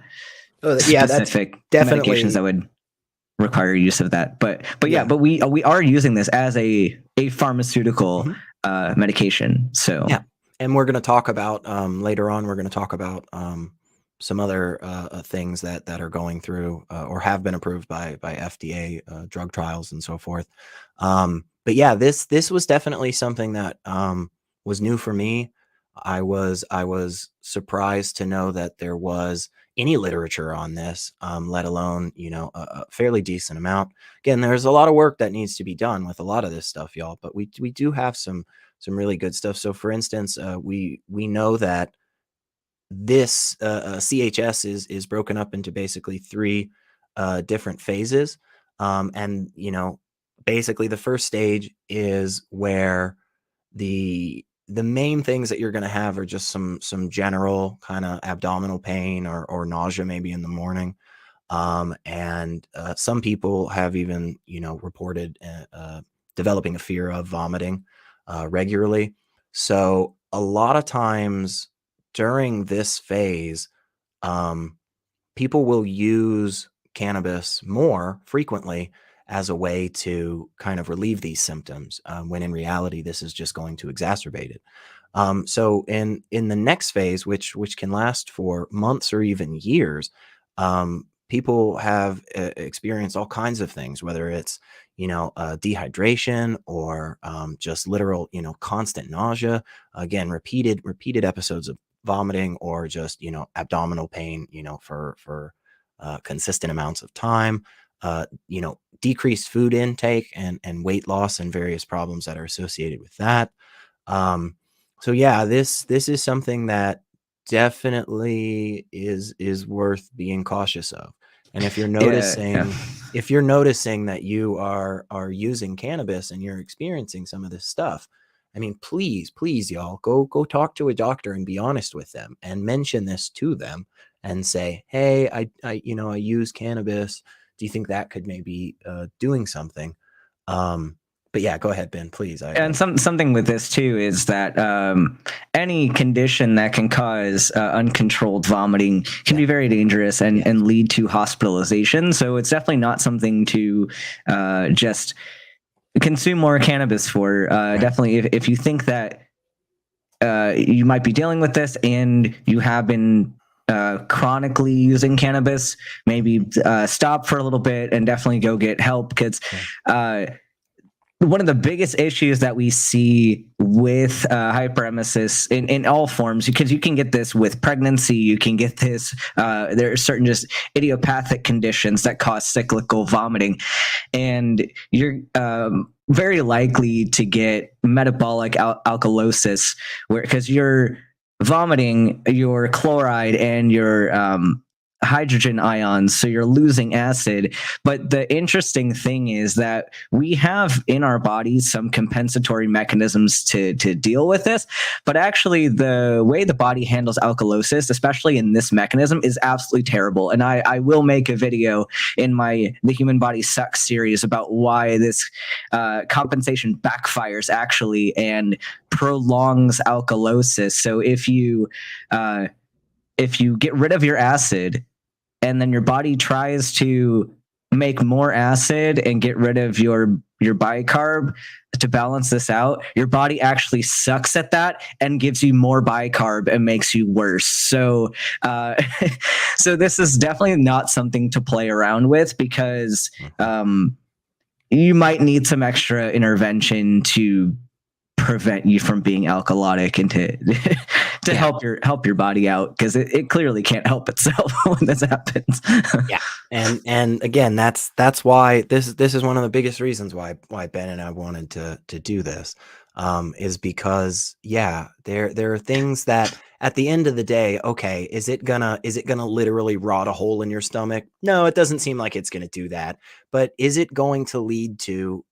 specific definitely medications that would require use of that. But we are using this as a pharmaceutical medication. So yeah, and we're going to talk about later on. We're going to talk about some other things that are going through or have been approved by FDA drug trials and so forth. But yeah, this was definitely something that was new for me. I was surprised to know that there was any literature on this, let alone a fairly decent amount. Again, there's a lot of work that needs to be done with a lot of this stuff, y'all. But we do have some really good stuff. So, for instance, we know that this CHS is broken up into basically three different phases, and basically the first stage is where the main things that you're going to have are just some general kind of abdominal pain or nausea maybe in the morning, and some people have even reported developing a fear of vomiting regularly. So a lot of times during this phase, people will use cannabis more frequently as a way to kind of relieve these symptoms, when in reality, this is just going to exacerbate it. So in the next phase, which can last for months or even years, people have experienced all kinds of things, whether it's dehydration or just literal constant nausea. Again, repeated episodes of vomiting or just abdominal pain for consistent amounts of time. Decreased food intake and weight loss and various problems that are associated with that. So yeah, this is something that definitely is worth being cautious of. And if you're noticing that you are using cannabis and you're experiencing some of this stuff, I mean, please y'all go talk to a doctor and be honest with them and mention this to them and say, hey, I use cannabis. Do you think that could maybe doing something? But yeah, go ahead, Ben, please. And something with this too is that any condition that can cause uncontrolled vomiting can be very dangerous and lead to hospitalization. So it's definitely not something to just consume more cannabis for. Definitely, if you think that you might be dealing with this and you have been chronically using cannabis, maybe stop for a little bit and definitely go get help, because one of the biggest issues that we see with hyperemesis in all forms, because you can get this with pregnancy, you can get this, there are certain just idiopathic conditions that cause cyclical vomiting, and you're very likely to get metabolic alkalosis, because you're vomiting your chloride and your hydrogen ions, so you're losing acid. But the interesting thing is that we have in our bodies some compensatory mechanisms to deal with this, but actually the way the body handles alkalosis, especially in this mechanism, is absolutely terrible. And I will make a video in my The Human Body Sucks series about why this compensation backfires actually and prolongs alkalosis. So if you get rid of your acid and then your body tries to make more acid and get rid of your your bicarb to balance this out, your body actually sucks at that and gives you more bicarb and makes you worse. So, so this is definitely not something to play around with, because you might need some extra intervention to prevent you from being alkalotic and to help your body out, because it clearly can't help itself when this happens. Yeah. And again, that's why this is one of the biggest reasons why Ben and I wanted to do this, is because there are things that at the end of the day, okay, is it gonna literally rot a hole in your stomach? No, it doesn't seem like it's gonna do that. But is it going to lead to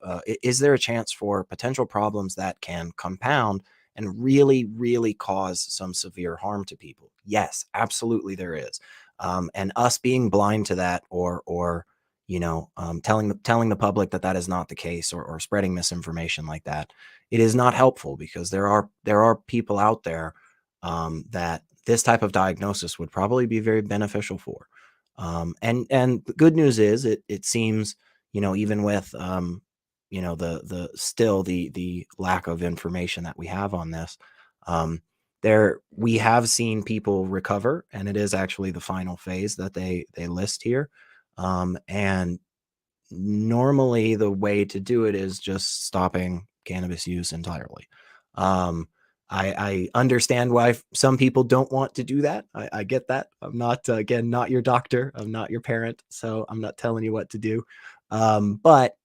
is there a chance for potential problems that can compound and really, really cause some severe harm to people? Yes, absolutely there is. And us being blind to that, or telling the public that that is not the case, or spreading misinformation like that, it is not helpful, because there are people out there that this type of diagnosis would probably be very beneficial for. And the good news is, it seems, even with the still the lack of information that we have on this, we have seen people recover, and it is actually the final phase that they list here. And normally the way to do it is just stopping cannabis use entirely. I understand why some people don't want to do that. I get that. I'm not, again, not your doctor. I'm not your parent, so I'm not telling you what to do. But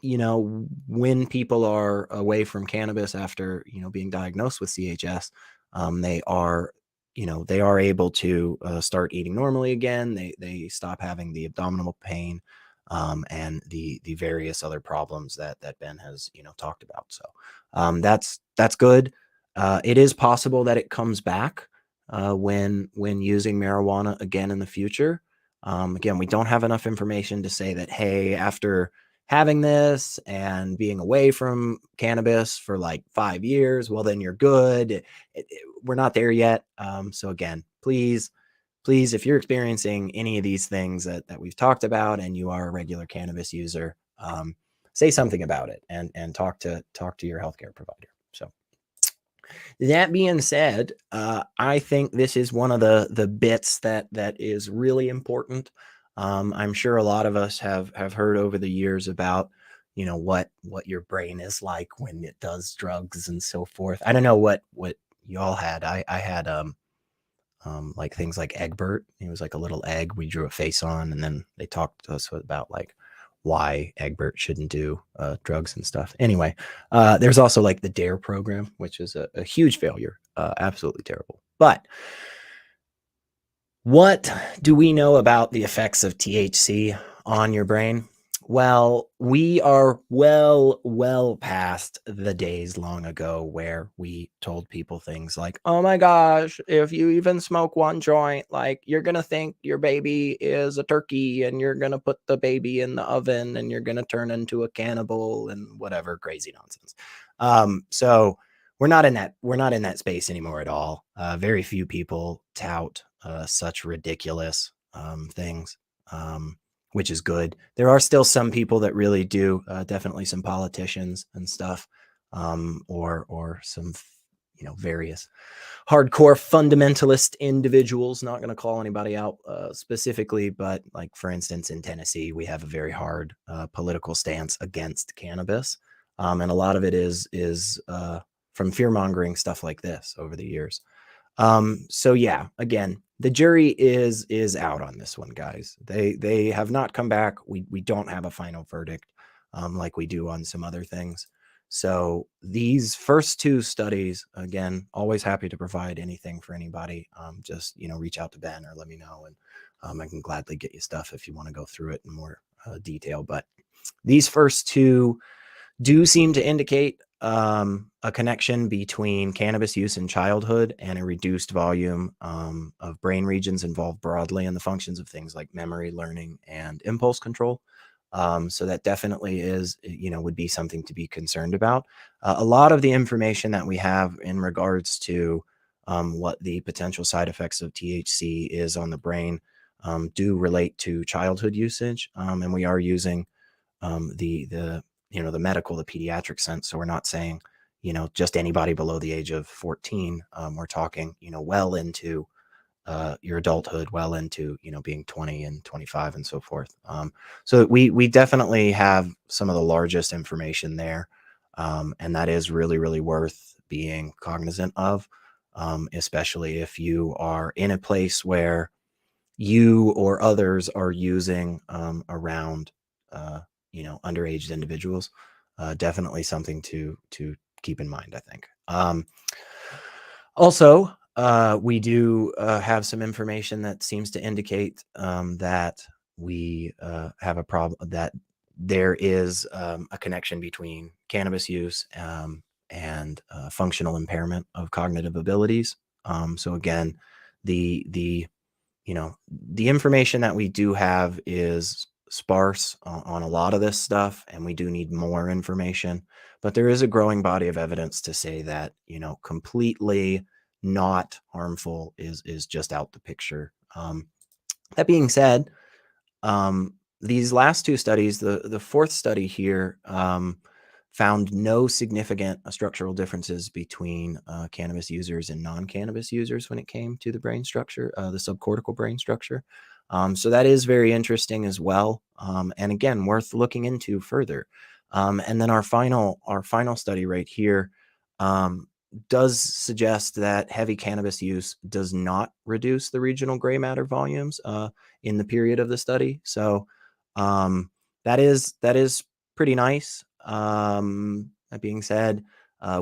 when people are away from cannabis after, being diagnosed with CHS, they are, they are able to start eating normally again. They stop having the abdominal pain, and the various other problems that Ben has, talked about. So that's good. It is possible that it comes back when using marijuana again in the future. Again, we don't have enough information to say that, hey, after having this and being away from cannabis for like 5 years, well, then you're good. We're not there yet. So again, please, if you're experiencing any of these things that we've talked about, and you are a regular cannabis user, say something about it, and talk to your healthcare provider. So that being said, I think this is one of the bits that is really important. I'm sure a lot of us have heard over the years about, what your brain is like when it does drugs and so forth. I don't know what y'all had. I had like things like Egbert. He was like a little egg we drew a face on, and then they talked to us about like why Egbert shouldn't do drugs and stuff. Anyway, there's also like the DARE program, which is a huge failure, absolutely terrible. But what do we know about the effects of THC on your brain? Well, we are well past the days long ago where we told people things like, oh my gosh, if you even smoke one joint, like, you're going to think your baby is a turkey, and you're going to put the baby in the oven, and you're going to turn into a cannibal, and whatever crazy nonsense. So we're not in that space anymore at all. Very few people tout such ridiculous things. Which is good. There are still some people that really do, definitely some politicians and stuff, or some, various hardcore fundamentalist individuals. Not going to call anybody out specifically, but like, for instance, in Tennessee, we have a very hard political stance against cannabis, and a lot of it is from fear mongering stuff like this over the years. So yeah, again, the jury is out on this one, guys. They have not come back. We don't have a final verdict, like we do on some other things. So these first two studies, again, always happy to provide anything for anybody. Just, reach out to Ben or let me know, and I can gladly get you stuff if you want to go through it in more detail. But these first two do seem to indicate a connection between cannabis use in childhood and a reduced volume of brain regions involved broadly in the functions of things like memory, learning, and impulse control. So that definitely is, would be something to be concerned about. A lot of the information that we have in regards to what the potential side effects of THC is on the brain do relate to childhood usage, and we are using the the medical, the pediatric sense. So we're not saying, just anybody below the age of 14. We're talking, well into your adulthood, well into, being 20 and 25 and so forth. So we definitely have some of the largest information there. And that is really, really worth being cognizant of, especially if you are in a place where you or others are using around, underage individuals. Definitely something to keep in mind, I think. Also, we do have some information that seems to indicate that we have a problem, that there is a connection between cannabis use and functional impairment of cognitive abilities. So again, the the information that we do have is sparse on a lot of this stuff, and we do need more information. But there is a growing body of evidence to say that, completely not harmful is just out the picture. That being said, these last two studies, the fourth study here, found no significant structural differences between cannabis users and non-cannabis users when it came to the brain structure, the subcortical brain structure. So that is very interesting as well, and again, worth looking into further. And then our final study right here does suggest that heavy cannabis use does not reduce the regional gray matter volumes in the period of the study. So that is pretty nice. That being said,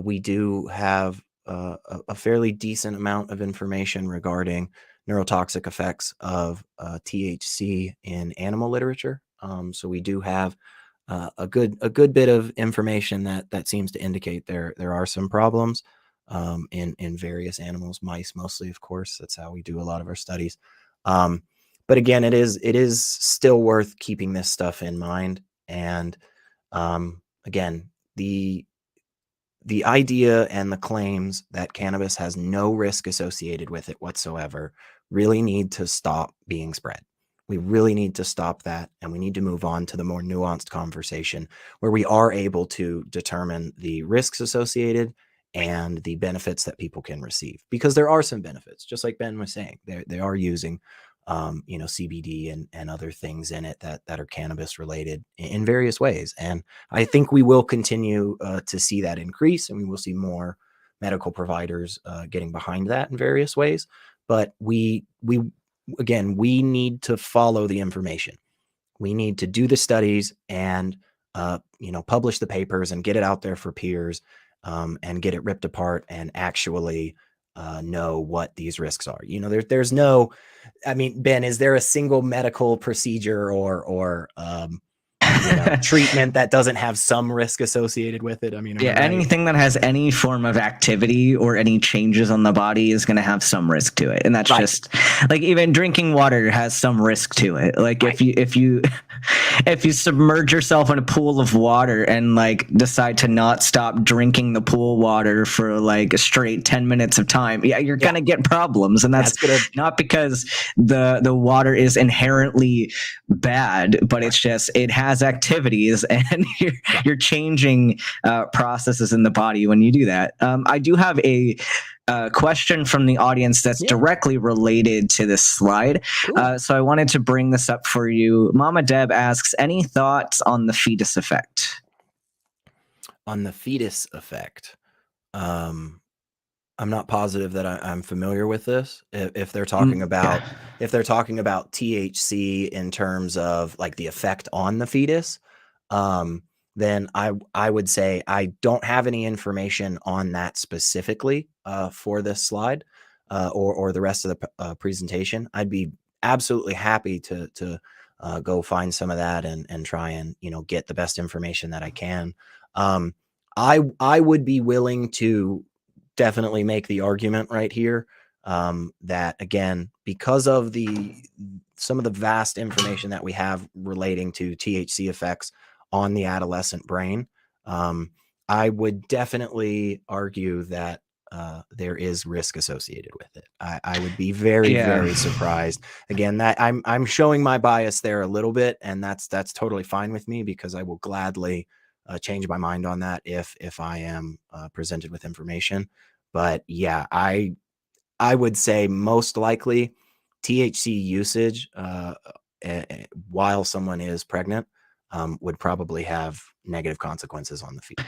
we do have a fairly decent amount of information regarding neurotoxic effects of THC in animal literature. So we do have a good bit of information that seems to indicate there are some problems in various animals, mice mostly, of course. That's how we do a lot of our studies. But again, it is still worth keeping this stuff in mind. And again, the idea and the claims that cannabis has no risk associated with it whatsoever really need to stop being spread. We really need to stop that, and we need to move on to the more nuanced conversation where we are able to determine the risks associated and the benefits that people can receive, because there are some benefits, just like Ben was saying. They are using CBD and other things in it that are cannabis related in various ways. And I think we will continue to see that increase, and we will see more medical providers getting behind that in various ways. But we need to follow the information. We need to do the studies and publish the papers and get it out there for peers, and get it ripped apart and actually know what these risks are. There's no, I mean, Ben, is there a single medical procedure or treatment that doesn't have some risk associated with it? I mean, yeah, anything that has any form of activity or any changes on the body is going to have some risk to it, and that's right. Just like even drinking water has some risk to it. Like right. if you submerge yourself in a pool of water and like decide to not stop drinking the pool water for like a straight 10 minutes of time, you're going to get problems, and that's not because the water is inherently bad, but it's just it has activities, and you're changing processes in the body when you do that. I do have a question from the audience that's directly related to this slide. Cool. So I wanted to bring this up for you. Mama Deb asks, any thoughts on the fetus effect? On the fetus effect, I'm not positive that I'm familiar with this. If they're talking about THC in terms of like the effect on the fetus, then I would say I don't have any information on that specifically for this slide or the rest of the presentation. I'd be absolutely happy to go find some of that and try and get the best information that I can. I would be willing to definitely make the argument right here that, again, because of some of the vast information that we have relating to THC effects on the adolescent brain, I would definitely argue that there is risk associated with it. I would be very, very surprised. Again, that I'm showing my bias there a little bit, and that's totally fine with me, because I will gladly change my mind on that if I am presented with information. But yeah, I would say most likely THC usage while someone is pregnant would probably have negative consequences on the fetus.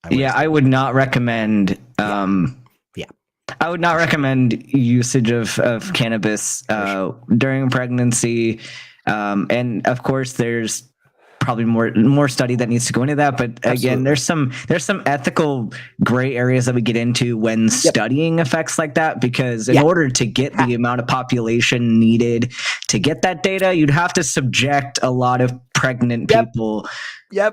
I would not recommend. Yeah. I would not recommend usage of cannabis during pregnancy, and of course, there's probably more study that needs to go into that. But again, there's some ethical gray areas that we get into when studying effects like that, because in order to get the amount of population needed to get that data, you'd have to subject a lot of pregnant people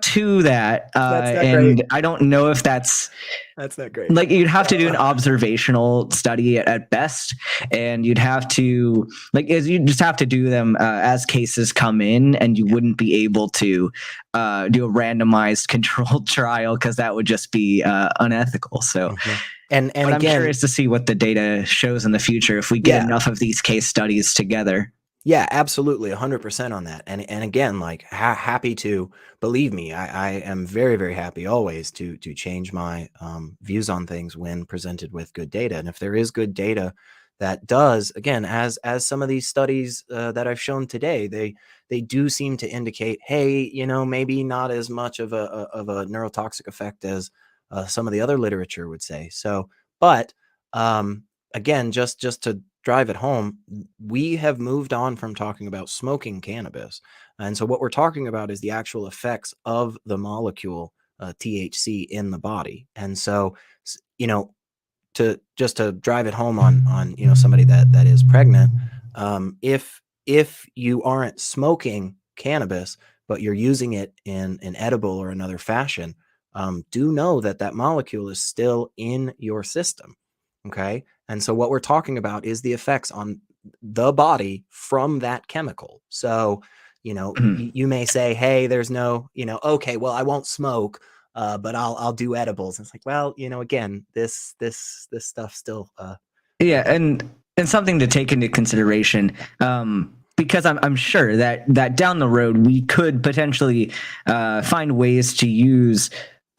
to that. And great. I don't know if that's not great. Like, you'd have to do an observational study at best, and you'd have to you just have to do them as cases come in, and you wouldn't be able to do a randomized controlled trial, because that would just be unethical. So and but I'm curious to see what the data shows in the future if we get enough of these case studies together. Yeah, absolutely. 100% on that. And again, like happy to, believe me, I am very, very happy always to change my views on things when presented with good data. And if there is good data that does, again, as some of these studies that I've shown today, they do seem to indicate, hey, maybe not as much of a neurotoxic effect as some of the other literature would say. So, but again, just to drive it home, we have moved on from talking about smoking cannabis. And so what we're talking about is the actual effects of the molecule THC in the body. And so, to drive it home on somebody that is pregnant, if you aren't smoking cannabis, but you're using it in an edible or another fashion, do know that molecule is still in your system. Okay. And so what we're talking about is the effects on the body from that chemical. So, you may say, hey, there's no, okay, well, I won't smoke, but I'll do edibles. And it's like, well, again, this stuff still. And something to take into consideration, because I'm sure that down the road we could potentially find ways to use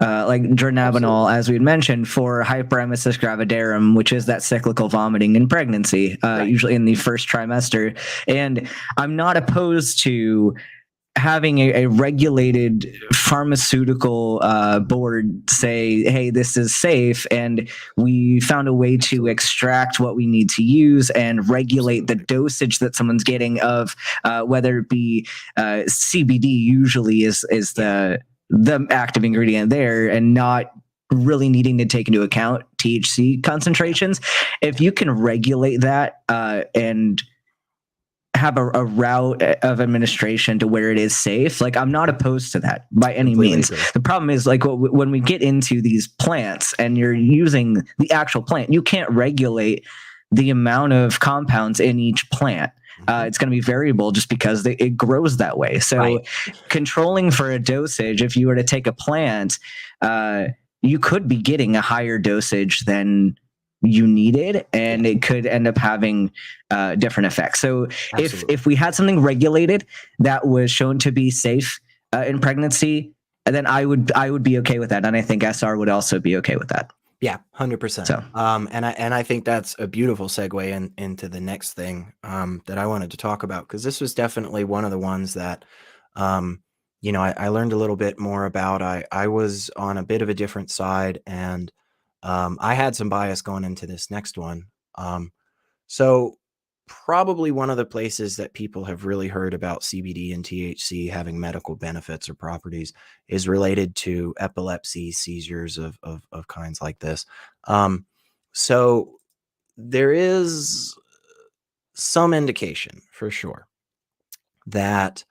like dronabinol, as we had mentioned, for hyperemesis gravidarum, which is that cyclical vomiting in pregnancy, usually in the first trimester. And I'm not opposed to having a regulated pharmaceutical board say, hey, this is safe, and we found a way to extract what we need to use and regulate the dosage that someone's getting of whether it be CBD usually is the active ingredient there, and not really needing to take into account THC concentrations. If you can regulate that and have a route of administration to where it is safe, like, I'm not opposed to that by any means. The problem is, like, when we get into these plants and you're using the actual plant, you can't regulate the amount of compounds in each plant. It's going to be variable just because it grows that way. So controlling for a dosage, if you were to take a plant, you could be getting a higher dosage than you needed, and it could end up having different effects. So if we had something regulated that was shown to be safe in pregnancy, then I would be okay with that, and I think SR would also be okay with that. Yeah, 100%. So, and I think that's a beautiful segue into the next thing that I wanted to talk about, because this was definitely one of the ones that I learned a little bit more about. I was on a bit of a different side, and I had some bias going into this next one. So probably one of the places that people have really heard about CBD and THC having medical benefits or properties is related to epilepsy, seizures of kinds like this. So there is some indication for sure that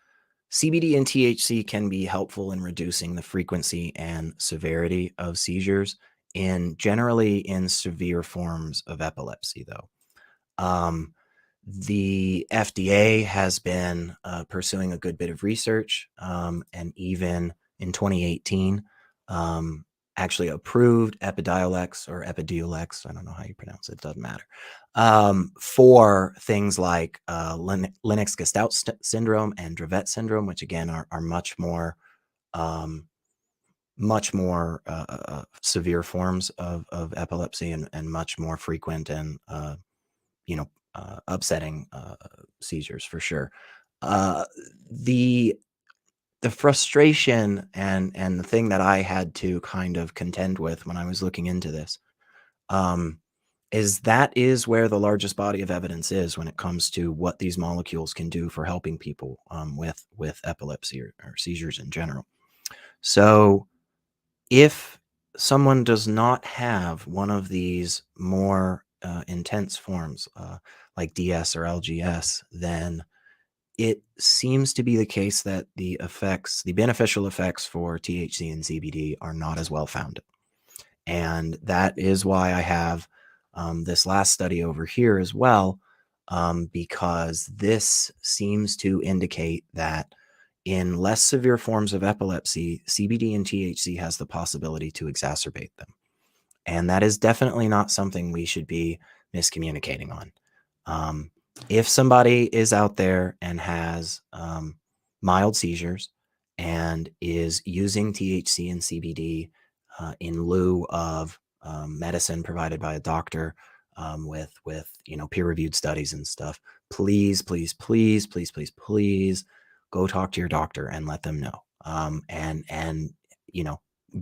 CBD and THC can be helpful in reducing the frequency and severity of seizures generally in severe forms of epilepsy, though. The FDA has been pursuing a good bit of research, and even in 2018, actually approved Epidiolex or Epidiolex, I don't know how you pronounce it, doesn't matter, for things like Lennox-Gastaut syndrome and Dravet syndrome, which again are much more much more severe forms of epilepsy and much more frequent and upsetting seizures for sure. The the frustration and the thing that I had to kind of contend with when I was looking into this um, is that is where the largest body of evidence is when it comes to what these molecules can do for helping people with epilepsy or seizures in general. So if someone does not have one of these more intense forms like DS or LGS, then it seems to be the case that the beneficial effects for THC and CBD are not as well founded. And that is why I have this last study over here as well, because this seems to indicate that in less severe forms of epilepsy, CBD and THC has the possibility to exacerbate them. And that is definitely not something we should be miscommunicating on. If somebody is out there and has mild seizures and is using THC and CBD in lieu of medicine provided by a doctor with peer-reviewed studies and stuff, please, please, please, please, please, please go talk to your doctor and let them know. And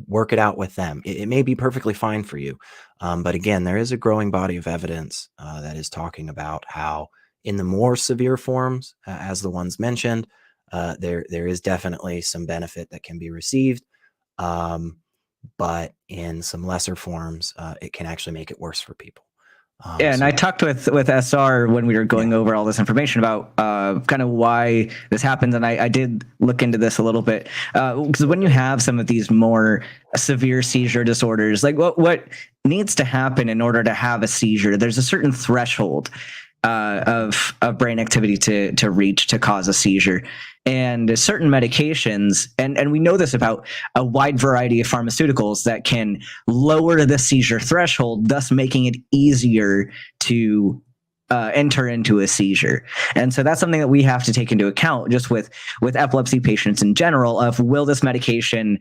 work it out with them. It may be perfectly fine for you, but again, there is a growing body of evidence that is talking about how in the more severe forms, as the ones mentioned, there is definitely some benefit that can be received. But in some lesser forms, it can actually make it worse for people. Yeah, and I talked with SR when we were going over all this information about kind of why this happens, and I did look into this a little bit because when you have some of these more severe seizure disorders, like what needs to happen in order to have a seizure, there's a certain threshold of brain activity to reach to cause a seizure. And certain medications, and we know this about a wide variety of pharmaceuticals that can lower the seizure threshold, thus making it easier to enter into a seizure. And so that's something that we have to take into account just with epilepsy patients in general of will this medication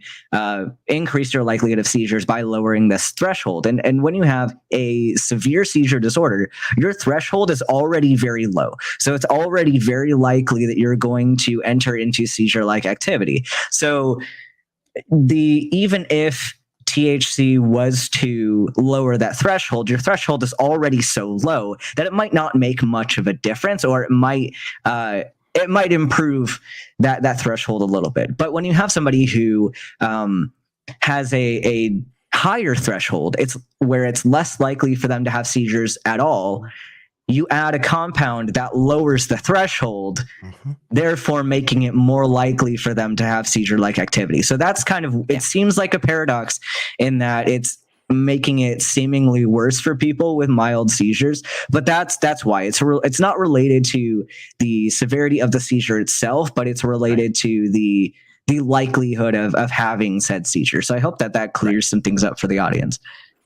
increase your likelihood of seizures by lowering this threshold. And when you have a severe seizure disorder, your threshold is already very low. So it's already very likely that you're going to enter into seizure-like activity. So even if THC was to lower that threshold, your threshold is already so low that it might not make much of a difference, or it might improve that threshold a little bit. But when you have somebody who has a higher threshold, it's where it's less likely for them to have seizures at all. You add a compound that lowers the threshold, therefore making it more likely for them to have seizure-like activity. So that's kind of, it seems like a paradox in that it's making it seemingly worse for people with mild seizures, but that's why it's not related to the severity of the seizure itself, but it's related to the likelihood of having said seizure. So I hope that clears some things up for the audience.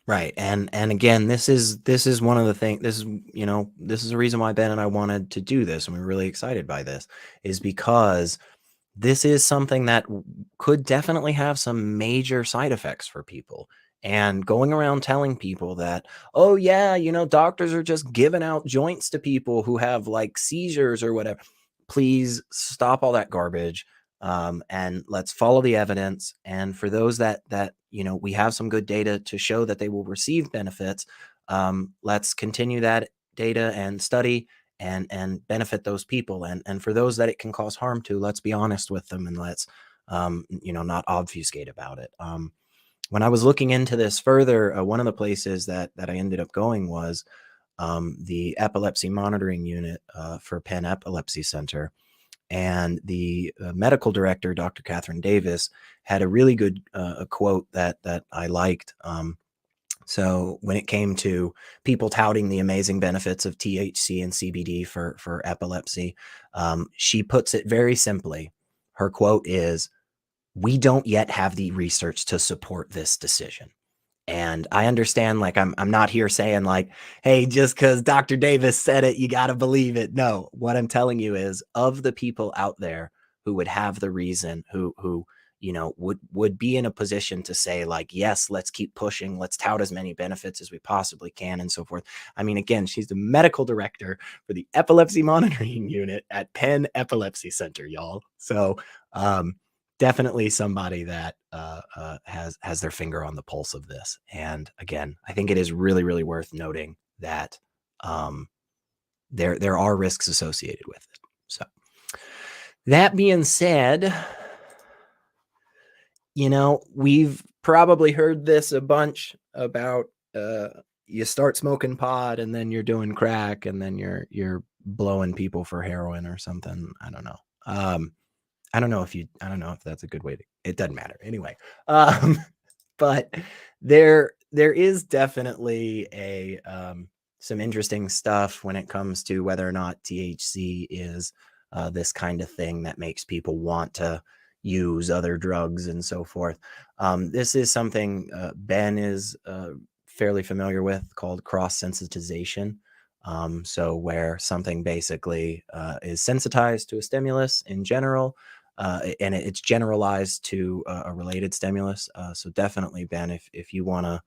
Right. And again, this is one of the things, this is a reason why Ben and I wanted to do this. And we're really excited by this, is because this is something that could definitely have some major side effects for people. And going around telling people that, oh yeah, doctors are just giving out joints to people who have like seizures or whatever. Please stop all that garbage. And let's follow the evidence. And for those that we have some good data to show that they will receive benefits, let's continue that data and study and benefit those people. And for those that it can cause harm to, let's be honest with them and let's not obfuscate about it. When I was looking into this further, one of the places that I ended up going was the epilepsy monitoring unit for Penn Epilepsy Center. And the medical director, Dr. Catherine Davis, had a really good quote that I liked. So when it came to people touting the amazing benefits of THC and CBD for epilepsy, she puts it very simply. Her quote is, "We don't yet have the research to support this decision." And I understand, like, I'm not here saying like, hey, just because Dr. Davis said it, you got to believe it. No, what I'm telling you is, of the people out there who would have the reason, who would be in a position to say like, yes, let's keep pushing, let's tout as many benefits as we possibly can and so forth. I mean, again, she's the medical director for the epilepsy monitoring unit at Penn Epilepsy Center, y'all. So definitely somebody that has their finger on the pulse of this. And again, I think it is really, really worth noting that there are risks associated with it. So that being said, we've probably heard this a bunch about you start smoking pot and then you're doing crack and then you're blowing people for heroin or something. I don't know. I don't know if that's a good way to, it doesn't matter anyway. But there is definitely some interesting stuff when it comes to whether or not THC is this kind of thing that makes people want to use other drugs and so forth. This is something Ben is fairly familiar with, called cross sensitization. So where something basically is sensitized to a stimulus in general, and it's generalized to a related stimulus. So definitely, Ben, if you want to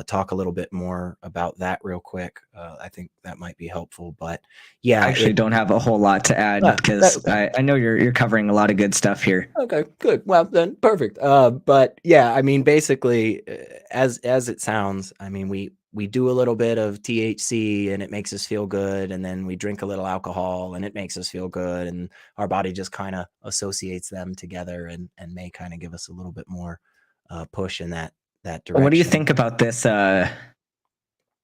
talk a little bit more about that real quick, I think that might be helpful. But yeah, I actually don't have a whole lot to add because I know you're covering a lot of good stuff here. Okay, good. Well, then perfect. But yeah, I mean, basically, as it sounds, I mean, we do a little bit of THC and it makes us feel good, and then we drink a little alcohol and it makes us feel good, and our body just kind of associates them together and may kind of give us a little bit more push in that direction. What do you think about this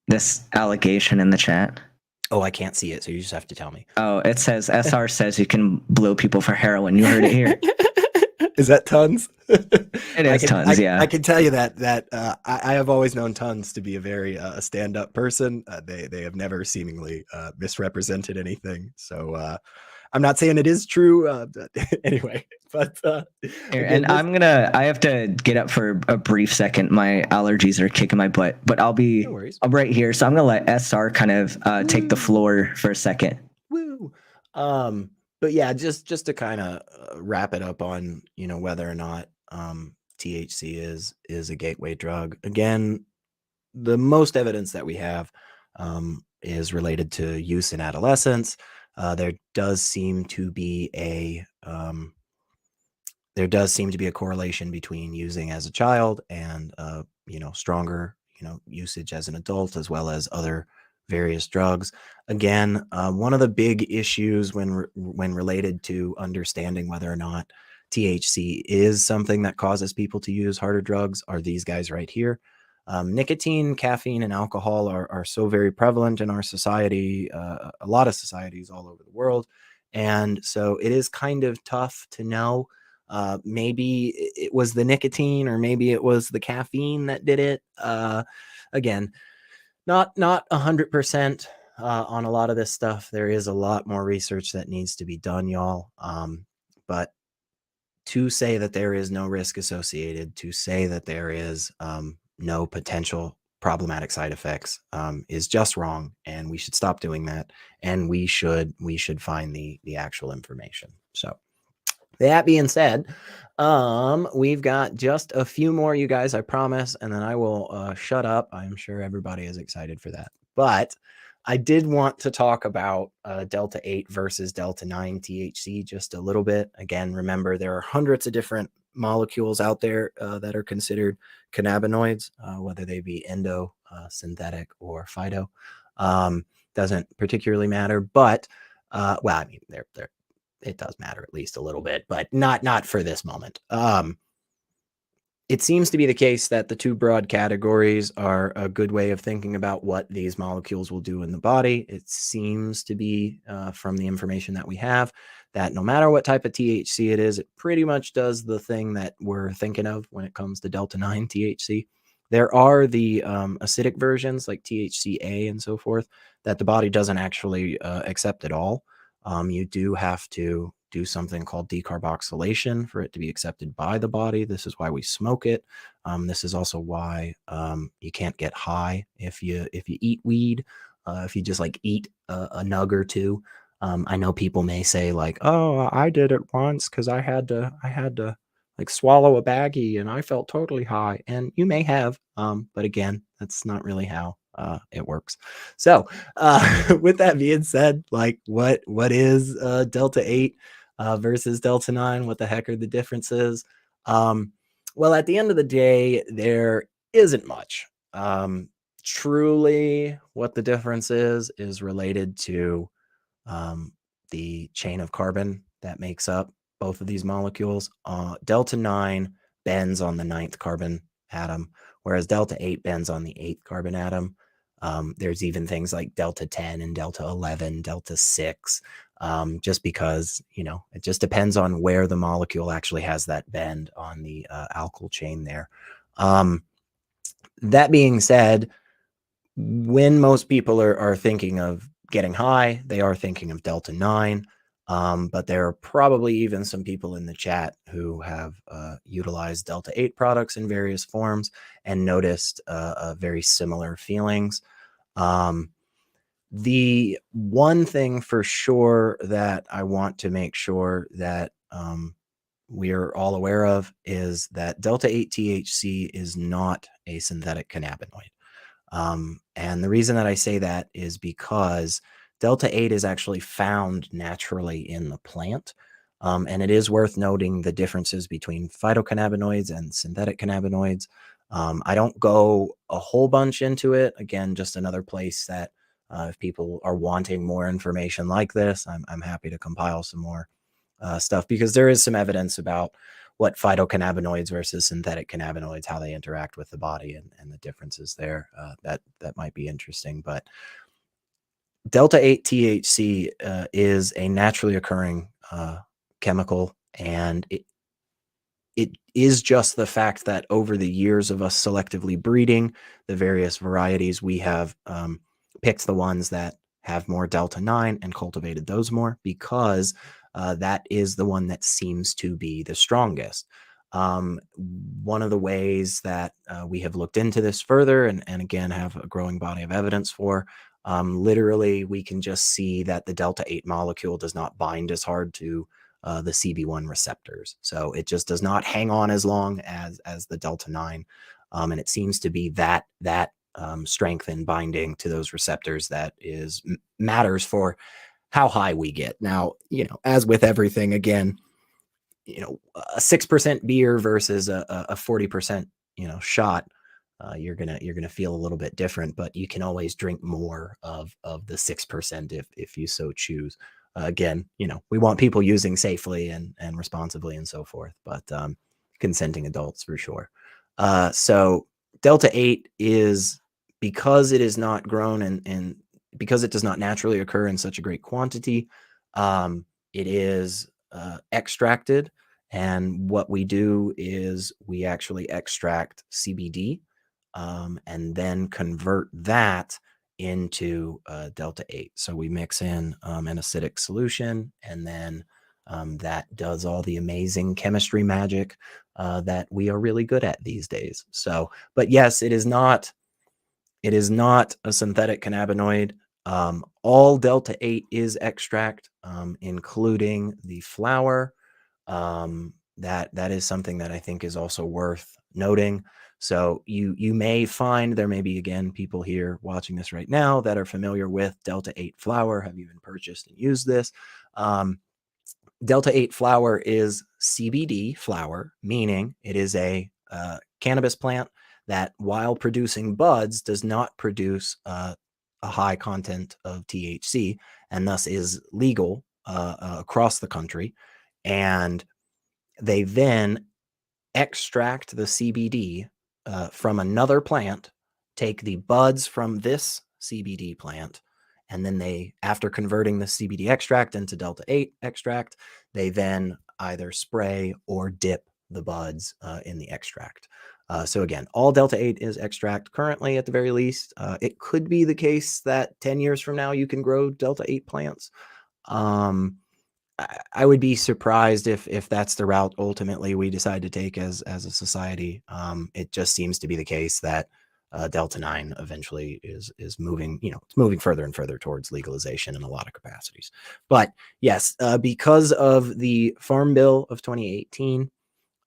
this allegation in the chat? Oh, I can't see it, so you just have to tell me. Oh, it says SR says you can blow people for heroin. You heard it here. Is that Tons? It is Tons, yeah. I can tell you that I have always known Tons to be a very stand-up person. They have never seemingly misrepresented anything. So I'm not saying it is true. Anyway, but here, and I have to get up for a brief second. My allergies are kicking my butt, but I'm right here. So I'm gonna let SR kind of take the floor for a second. Woo. But yeah, just to kind of wrap it up on, whether or not THC is a gateway drug. Again, the most evidence that we have is related to use in adolescence. There does seem to be a correlation between using as a child and stronger usage as an adult, as well as other various drugs. Again, one of the big issues when related to understanding whether or not THC is something that causes people to use harder drugs are these guys right here. Nicotine, caffeine, and alcohol are so very prevalent in our society, a lot of societies all over the world. And so it is kind of tough to know. Maybe it was the nicotine or maybe it was the caffeine that did it. Again, not 100% on a lot of this stuff. There is a lot more research that needs to be done, y'all. But to say that there is no risk associated, to say that there is no potential problematic side effects is just wrong, and we should stop doing that. And we should find the actual information. So that being said, we've got just a few more, you guys, I promise, and then I will shut up. I'm sure everybody is excited for that. But I did want to talk about Delta 8 versus Delta 9 THC just a little bit. Again, remember, there are hundreds of different molecules out there that are considered cannabinoids, whether they be endo, synthetic, or phyto. Doesn't particularly matter, but well, I mean, it does matter at least a little bit, but not for this moment. It seems to be the case that the two broad categories are a good way of thinking about what these molecules will do in the body. It seems to be, from the information that we have, that no matter what type of THC it is, it pretty much does the thing that we're thinking of when it comes to Delta 9 THC. There are the acidic versions like THCA and so forth that the body doesn't actually accept at all. You do have to do something called decarboxylation for it to be accepted by the body. This is why we smoke it. This is also why you can't get high if you eat weed. If you just like eat a nug or two. I know people may say like, "Oh, I did it once because I had to like swallow a baggie and I felt totally high. And you may have, but again, that's not really how it works. So with that being said, like what is Delta 8 versus Delta 9? What the heck are the differences? Well, at the end of the day, there isn't much. Truly, what the difference is related to the chain of carbon that makes up both of these molecules. Delta 9 bends on the ninth carbon atom, whereas Delta 8 bends on the eighth carbon atom. There's even things like Delta 10 and Delta 11, Delta 6, just because, it just depends on where the molecule actually has that bend on the alkyl chain there. That being said, when most people are thinking of getting high, they are thinking of Delta 9. But there are probably even some people in the chat who have utilized Delta 8 products in various forms and noticed very similar feelings. The one thing for sure that I want to make sure that we are all aware of is that Delta 8 THC is not a synthetic cannabinoid. And the reason that I say that is because Delta 8 is actually found naturally in the plant. And it is worth noting the differences between phytocannabinoids and synthetic cannabinoids. I don't go a whole bunch into it. Again, just another place that if people are wanting more information like this, I'm happy to compile some more stuff, because there is some evidence about what phytocannabinoids versus synthetic cannabinoids, how they interact with the body and the differences there. That might be interesting. But Delta 8 THC is a naturally occurring chemical, and it is just the fact that over the years of us selectively breeding the various varieties, we have picked the ones that have more Delta 9 and cultivated those more, because that is the one that seems to be the strongest. One of the ways that we have looked into this further, and again have a growing body of evidence for, literally we can just see that the Delta 8 molecule does not bind as hard to the CB1 receptors. So it just does not hang on as long as the Delta 9. And it seems to be that strength in binding to those receptors that matters for how high we get. Now, as with everything, again, a 6% beer versus a 40%, shot, you're gonna feel a little bit different, but you can always drink more of the 6% if you so choose. Again, we want people using safely and responsibly and so forth, but consenting adults for sure. So Delta 8 is, because it is not grown and because it does not naturally occur in such a great quantity, it is extracted. And what we do is we actually extract CBD and then convert that into Delta 8. So we mix in an acidic solution, and then that does all the amazing chemistry magic that we are really good at these days. So, but yes, it is not a synthetic cannabinoid. All Delta 8 is extract, including the flower. That is something that I think is also worth noting. So you may find there may be, again, people here watching this right now that are familiar with Delta 8 flower, have even purchased and used this. Delta 8 flower is CBD flower, meaning it is a cannabis plant that, while producing buds, does not produce a high content of THC, and thus is legal across the country. And they then extract the CBD from another plant, take the buds from this CBD plant, and then they, after converting the CBD extract into Delta 8 extract, they then either spray or dip the buds in the extract. So again, all Delta 8 is extract currently, at the very least. It could be the case that 10 years from now you can grow Delta 8 plants. I would be surprised if that's the route ultimately we decide to take as a society. It just seems to be the case that Delta 9 eventually is moving, it's moving further and further towards legalization in a lot of capacities. But yes, because of the Farm Bill of 2018,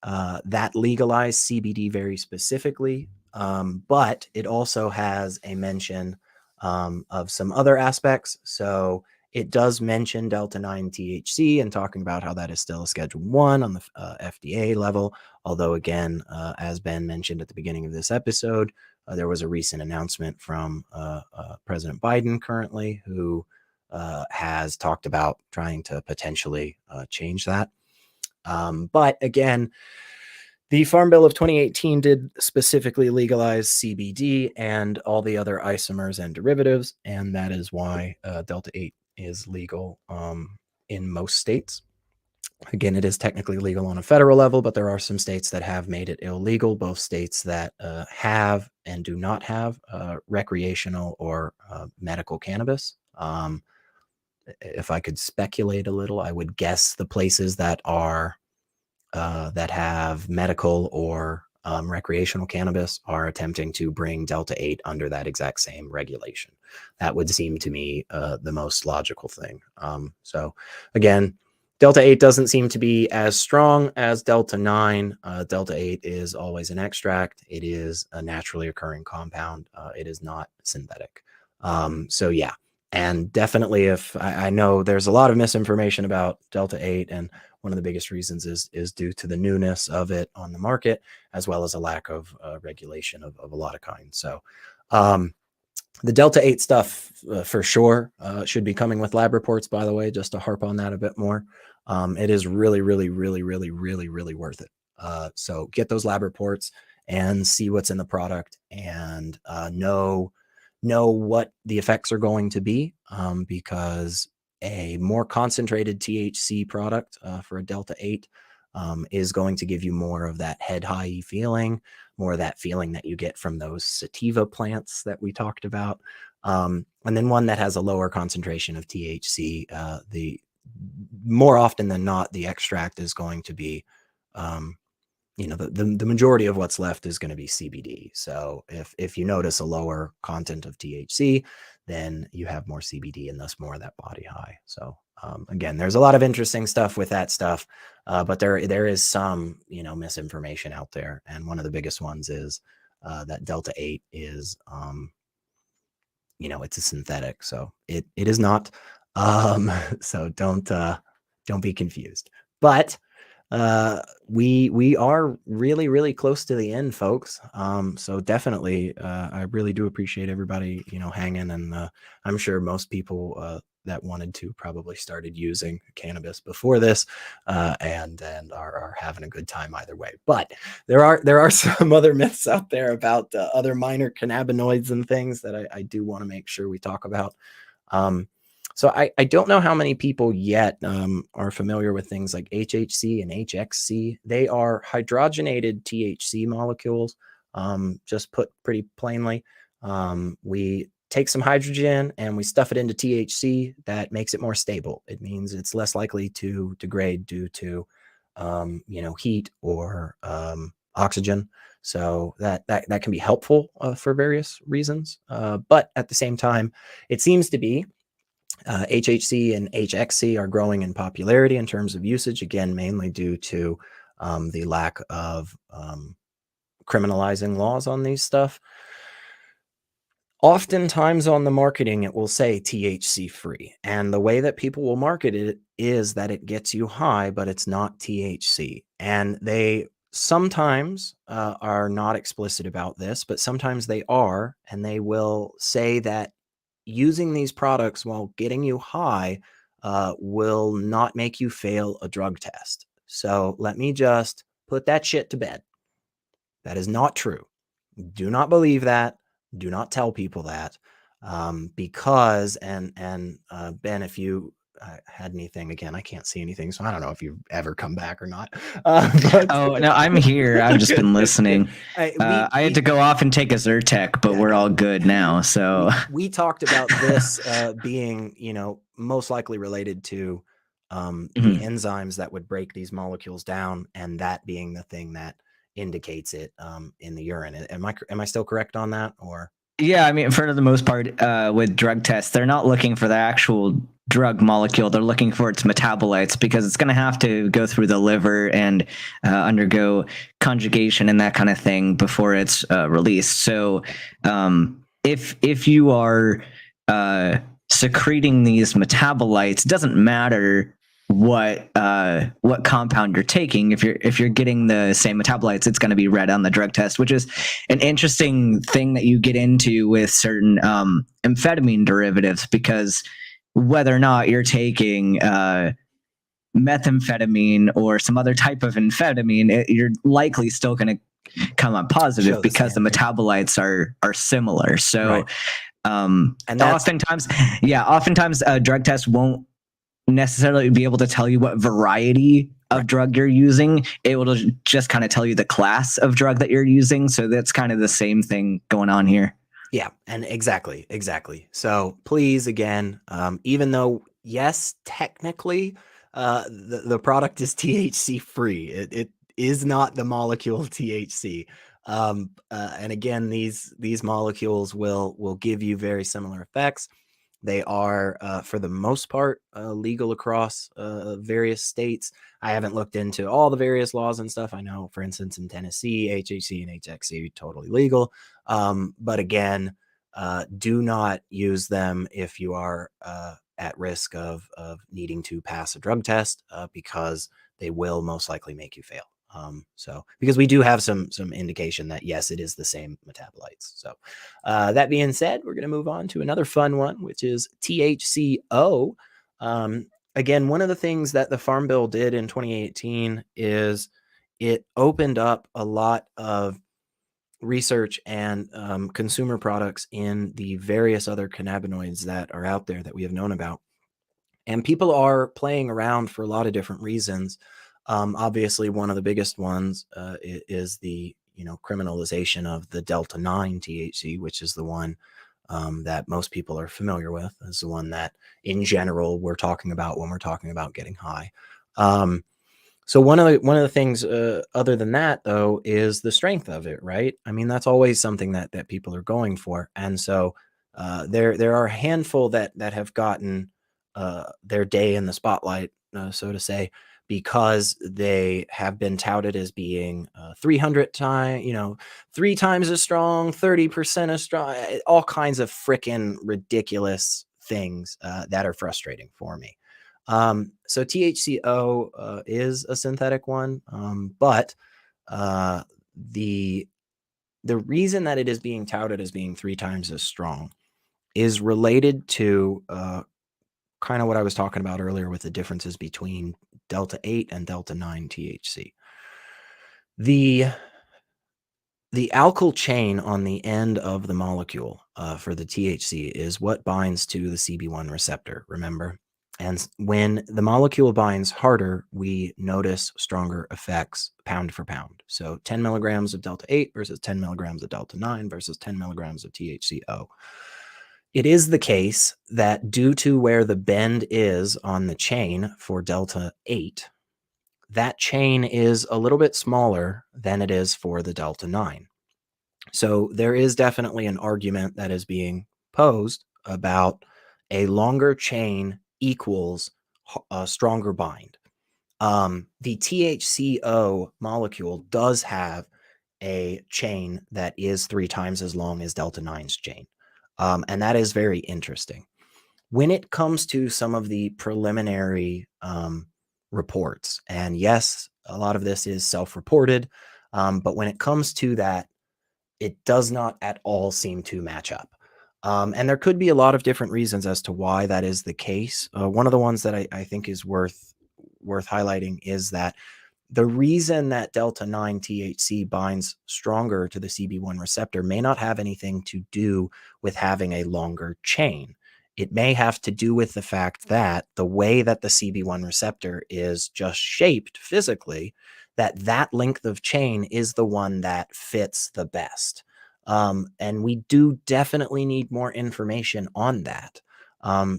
that legalized CBD very specifically, but it also has a mention of some other aspects. So it does mention Delta 9 THC and talking about how that is still a Schedule 1 on the FDA level. Although, again, as Ben mentioned at the beginning of this episode, there was a recent announcement from President Biden currently who has talked about trying to potentially change that. But again, the Farm Bill of 2018 did specifically legalize CBD and all the other isomers and derivatives, and that is why Delta 8 is legal in most states. Again, it is technically legal on a federal level, but there are some states that have made it illegal, both states that have and do not have recreational or medical cannabis. If I could speculate a little, I would guess the places that are that have medical or recreational cannabis are attempting to bring Delta 8 under that exact same regulation. That would seem to me the most logical thing. So again, Delta 8 doesn't seem to be as strong as Delta 9. Delta 8 is always an extract. It is a naturally occurring compound. It is not synthetic. So yeah, and definitely if I know there's a lot of misinformation about Delta 8, and one of the biggest reasons is due to the newness of it on the market, as well as a lack of regulation of a lot of kinds. So the Delta 8 stuff for sure should be coming with lab reports, by the way, just to harp on that a bit more. It is really, really, really, really, really, really worth it. So get those lab reports and see what's in the product and know what the effects are going to be, because a more concentrated THC product for a Delta 8 is going to give you more of that head high feeling, more of that feeling that you get from those sativa plants that we talked about. And then one that has a lower concentration of THC, the more often than not, the extract is going to be, the majority of what's left is going to be CBD. So if you notice a lower content of THC, then you have more CBD and thus more of that body high. So again, there's a lot of interesting stuff with that stuff, but there is some misinformation out there, and one of the biggest ones is that Delta 8 is it's a synthetic, so it is not. So don't be confused. But we are really, really close to the end, folks. So definitely, I really do appreciate everybody, hanging, and I'm sure most people that wanted to probably started using cannabis before this, and are having a good time either way. But there are some other myths out there about other minor cannabinoids and things that I do want to make sure we talk about. So I don't know how many people yet are familiar with things like HHC and HXC. They are hydrogenated THC molecules. Just put pretty plainly, we take some hydrogen and we stuff it into THC. That makes it more stable. It means it's less likely to degrade due to heat or oxygen. So that can be helpful for various reasons. But at the same time, it seems to be HHC and HXC are growing in popularity in terms of usage, again, mainly due to the lack of criminalizing laws on these stuff. Oftentimes on the marketing, it will say THC free. And the way that people will market it is that it gets you high, but it's not THC. And they sometimes are not explicit about this, but sometimes they are. And they will say that using these products while getting you high will not make you fail a drug test. So let me just put that shit to bed. That is not true. Do not believe that. Do not tell people that, because Ben, if you had anything, again, I can't see anything, so I don't know if you've ever come back or not. Oh no, I'm here. I've just been listening. I had to go off and take a Zyrtec, but we're all good now. So we talked about this being, most likely related to the enzymes that would break these molecules down, and that being the thing that indicates it in the urine. Am I still correct on that? Or yeah, I mean, for the most part, with drug tests, they're not looking for the actual drug molecule, they're looking for its metabolites because it's going to have to go through the liver and undergo conjugation and that kind of thing before it's released. So if you are secreting these metabolites, it doesn't matter what compound you're taking. If you're getting the same metabolites, it's going to be red on the drug test, which is an interesting thing that you get into with certain amphetamine derivatives, because whether or not you're taking methamphetamine or some other type of amphetamine, you're likely still going to come up positive because the metabolites are similar. So, right. and oftentimes drug tests won't necessarily be able to tell you what variety of drug you're using. It will just kind of tell you the class of drug that you're using. So that's kind of the same thing going on here. Yeah, and exactly. So please, again, even though, yes, technically, the product is THC free, it is not the molecule THC. And again, these molecules will give you very similar effects. They are, for the most part, legal across various states. I haven't looked into all the various laws and stuff. I know, for instance, in Tennessee, HHC and HXC totally legal. But again, do not use them if you are at risk of needing to pass a drug test, because they will most likely make you fail. So because we do have some indication that yes, it is the same metabolites. So that being said, we're going to move on to another fun one, which is THCO. Again, one of the things that the Farm Bill did in 2018 is it opened up a lot of research and consumer products in the various other cannabinoids that are out there that we have known about. And people are playing around for a lot of different reasons. Obviously, one of the biggest ones is the criminalization of the Delta 9 THC, which is the one that most people are familiar with, is the one that in general we're talking about when we're talking about getting high. So one of the things other than that, though, is the strength of it, right? I mean, that's always something that people are going for. And so there are a handful that have gotten their day in the spotlight, so to say, because they have been touted as being 300 times, 3 times as strong, 30% as strong, all kinds of freaking ridiculous things that are frustrating for me. So THCO is a synthetic one, but the reason that it is being touted as being 3 times as strong is related to kind of what I was talking about earlier with the differences between Delta 8 and Delta 9 THC. The alkyl chain on the end of the molecule for the THC is what binds to the CB1 receptor, remember? And when the molecule binds harder, we notice stronger effects pound for pound. So 10 milligrams of Delta 8 versus 10 milligrams of Delta 9 versus 10 milligrams of THCO. It is the case that due to where the bend is on the chain for Delta 8, that chain is a little bit smaller than it is for the Delta 9. So there is definitely an argument that is being posed about a longer chain equals a stronger bind. The THCO molecule does have a chain that is 3 times as long as Delta 9's chain. And that is very interesting. When it comes to some of the preliminary reports, and yes, a lot of this is self-reported, but when it comes to that, it does not at all seem to match up. And there could be a lot of different reasons as to why that is the case. One of the ones that I think is worth highlighting is that the reason that Delta 9 THC binds stronger to the CB1 receptor may not have anything to do with having a longer chain. It may have to do with the fact that the way that the CB1 receptor is just shaped physically, that length of chain is the one that fits the best. And we do definitely need more information on that.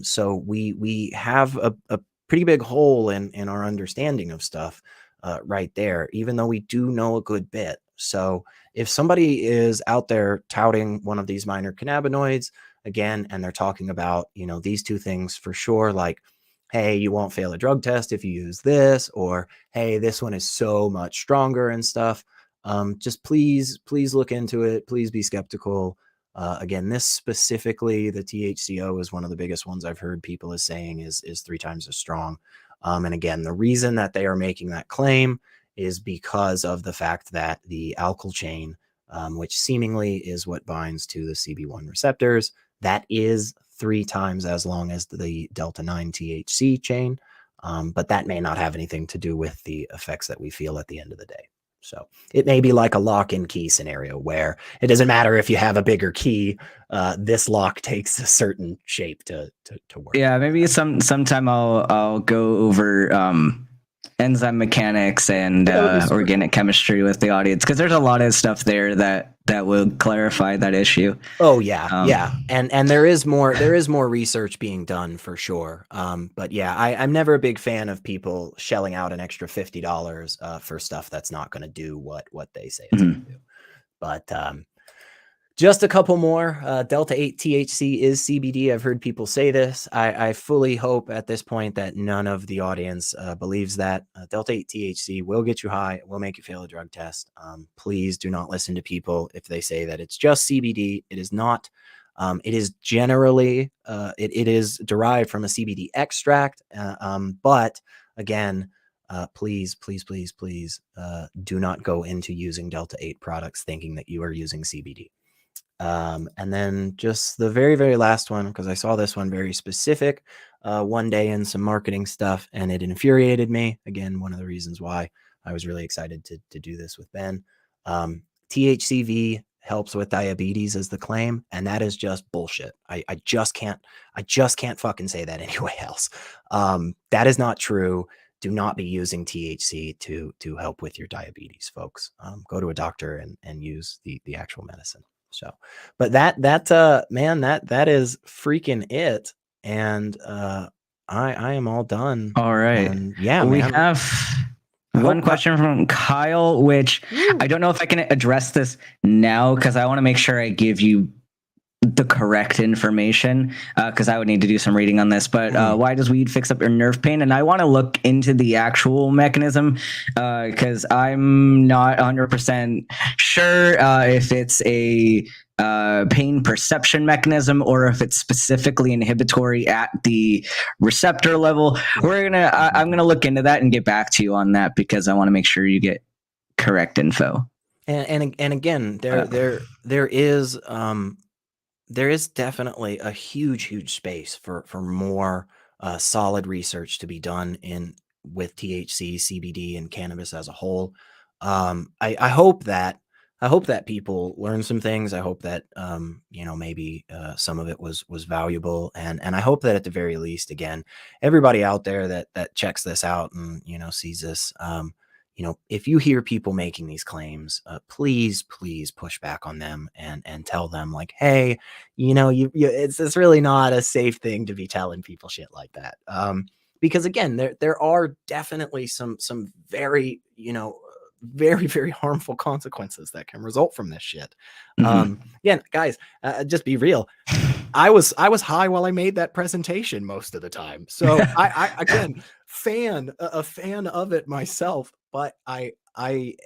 So we have a pretty big hole in our understanding of stuff right there, even though we do know a good bit. So if somebody is out there touting one of these minor cannabinoids, again, and they're talking about, these two things for sure, like, hey, you won't fail a drug test if you use this, or hey, this one is so much stronger and stuff. Just please look into it. Please be skeptical. Again, this specifically, the THCO is one of the biggest ones I've heard people is saying is 3 times as strong. And again, the reason that they are making that claim is because of the fact that the alkyl chain, which seemingly is what binds to the CB1 receptors, that is 3 times as long as the delta 9 THC chain. But that may not have anything to do with the effects that we feel at the end of the day. So it may be like a lock and key scenario where it doesn't matter if you have a bigger key, this lock takes a certain shape to work. Yeah, maybe sometime I'll go over enzyme mechanics and organic chemistry with the audience, because there's a lot of stuff there that will clarify that issue. Oh yeah, yeah, and there is more research being done for sure. But yeah, I'm never a big fan of people shelling out an extra $50 for stuff that's not going to do what they say it's going to do. But just a couple more. Delta 8 THC is CBD. I've heard people say this. I fully hope at this point that none of the audience believes that. Delta 8 THC will get you high. It will make you fail a drug test. Please do not listen to people if they say that it's just CBD. It is not. It is generally, it is derived from a CBD extract. But again, please do not go into using Delta 8 products thinking that you are using CBD. And then just the very, very last one, because I saw this one very specific one day in some marketing stuff, and it infuriated me. Again, one of the reasons why I was really excited to do this with Ben. THCV helps with diabetes is the claim, and that is just bullshit. I just can't fucking say that anyway else. That is not true. Do not be using THC to help with your diabetes, folks. Go to a doctor and use the actual medicine. So, but that man, that is freaking it. And I am all done. All right. And yeah, we man. have one question from Kyle, which I don't know if I can address this now, because I want to make sure I give you the correct information, because I would need to do some reading on this. But why does weed fix up your nerve pain? And I want to look into the actual mechanism, because I'm not 100% sure if it's a pain perception mechanism or if it's specifically inhibitory at the receptor level. I'm gonna look into that and get back to you on that, because I want to make sure you get correct info. And again, there is definitely a huge space for more solid research to be done with THC, CBD, and cannabis as a whole. I hope that people learn some things. I hope that maybe some of it was valuable, and I hope that at the very least, again, everybody out there that checks this out and sees this, if you hear people making these claims, please push back on them and tell them, like, hey, it's really not a safe thing to be telling people shit like that. Because again, there are definitely some very, very, very harmful consequences that can result from this shit. Again, guys, just be real. I was high while I made that presentation most of the time. So I again, a fan of it myself, but I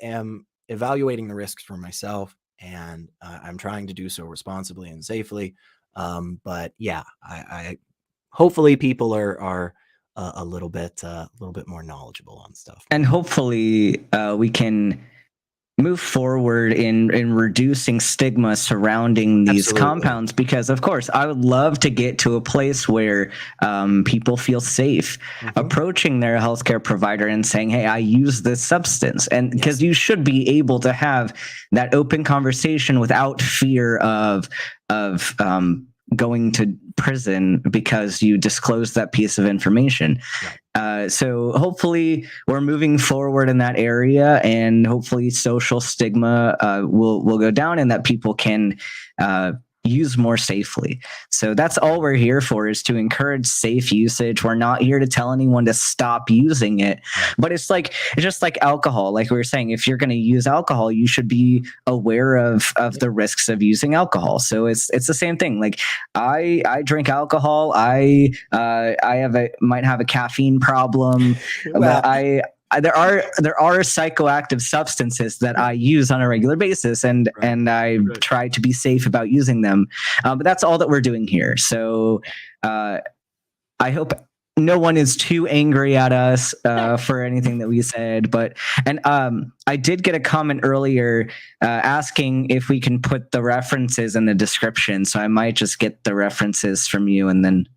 am evaluating the risks for myself, and I'm trying to do so responsibly and safely. But yeah, I hopefully people are a little bit more knowledgeable on stuff. And hopefully we can move forward in reducing stigma surrounding these compounds, because of course I would love to get to a place where people feel safe approaching their healthcare provider and saying, hey, I use this substance. And because you should be able to have that open conversation without fear of going to prison because you disclosed that piece of information. So hopefully we're moving forward in that area, and hopefully social stigma will go down, and that people can use more safely. So that's all we're here for, is to encourage safe usage. We're not here to tell anyone to stop using it. Right. But it's just like alcohol. Like we were saying, if you're going to use alcohol, you should be aware of the risks of using alcohol. So it's the same thing. Like I drink alcohol. I might have a caffeine problem, Well, but there are psychoactive substances that I use on a regular basis, and I try to be safe about using them. But that's all that we're doing here. So I hope no one is too angry at us for anything that we said. But I did get a comment earlier asking if we can put the references in the description. So I might just get the references from you and then.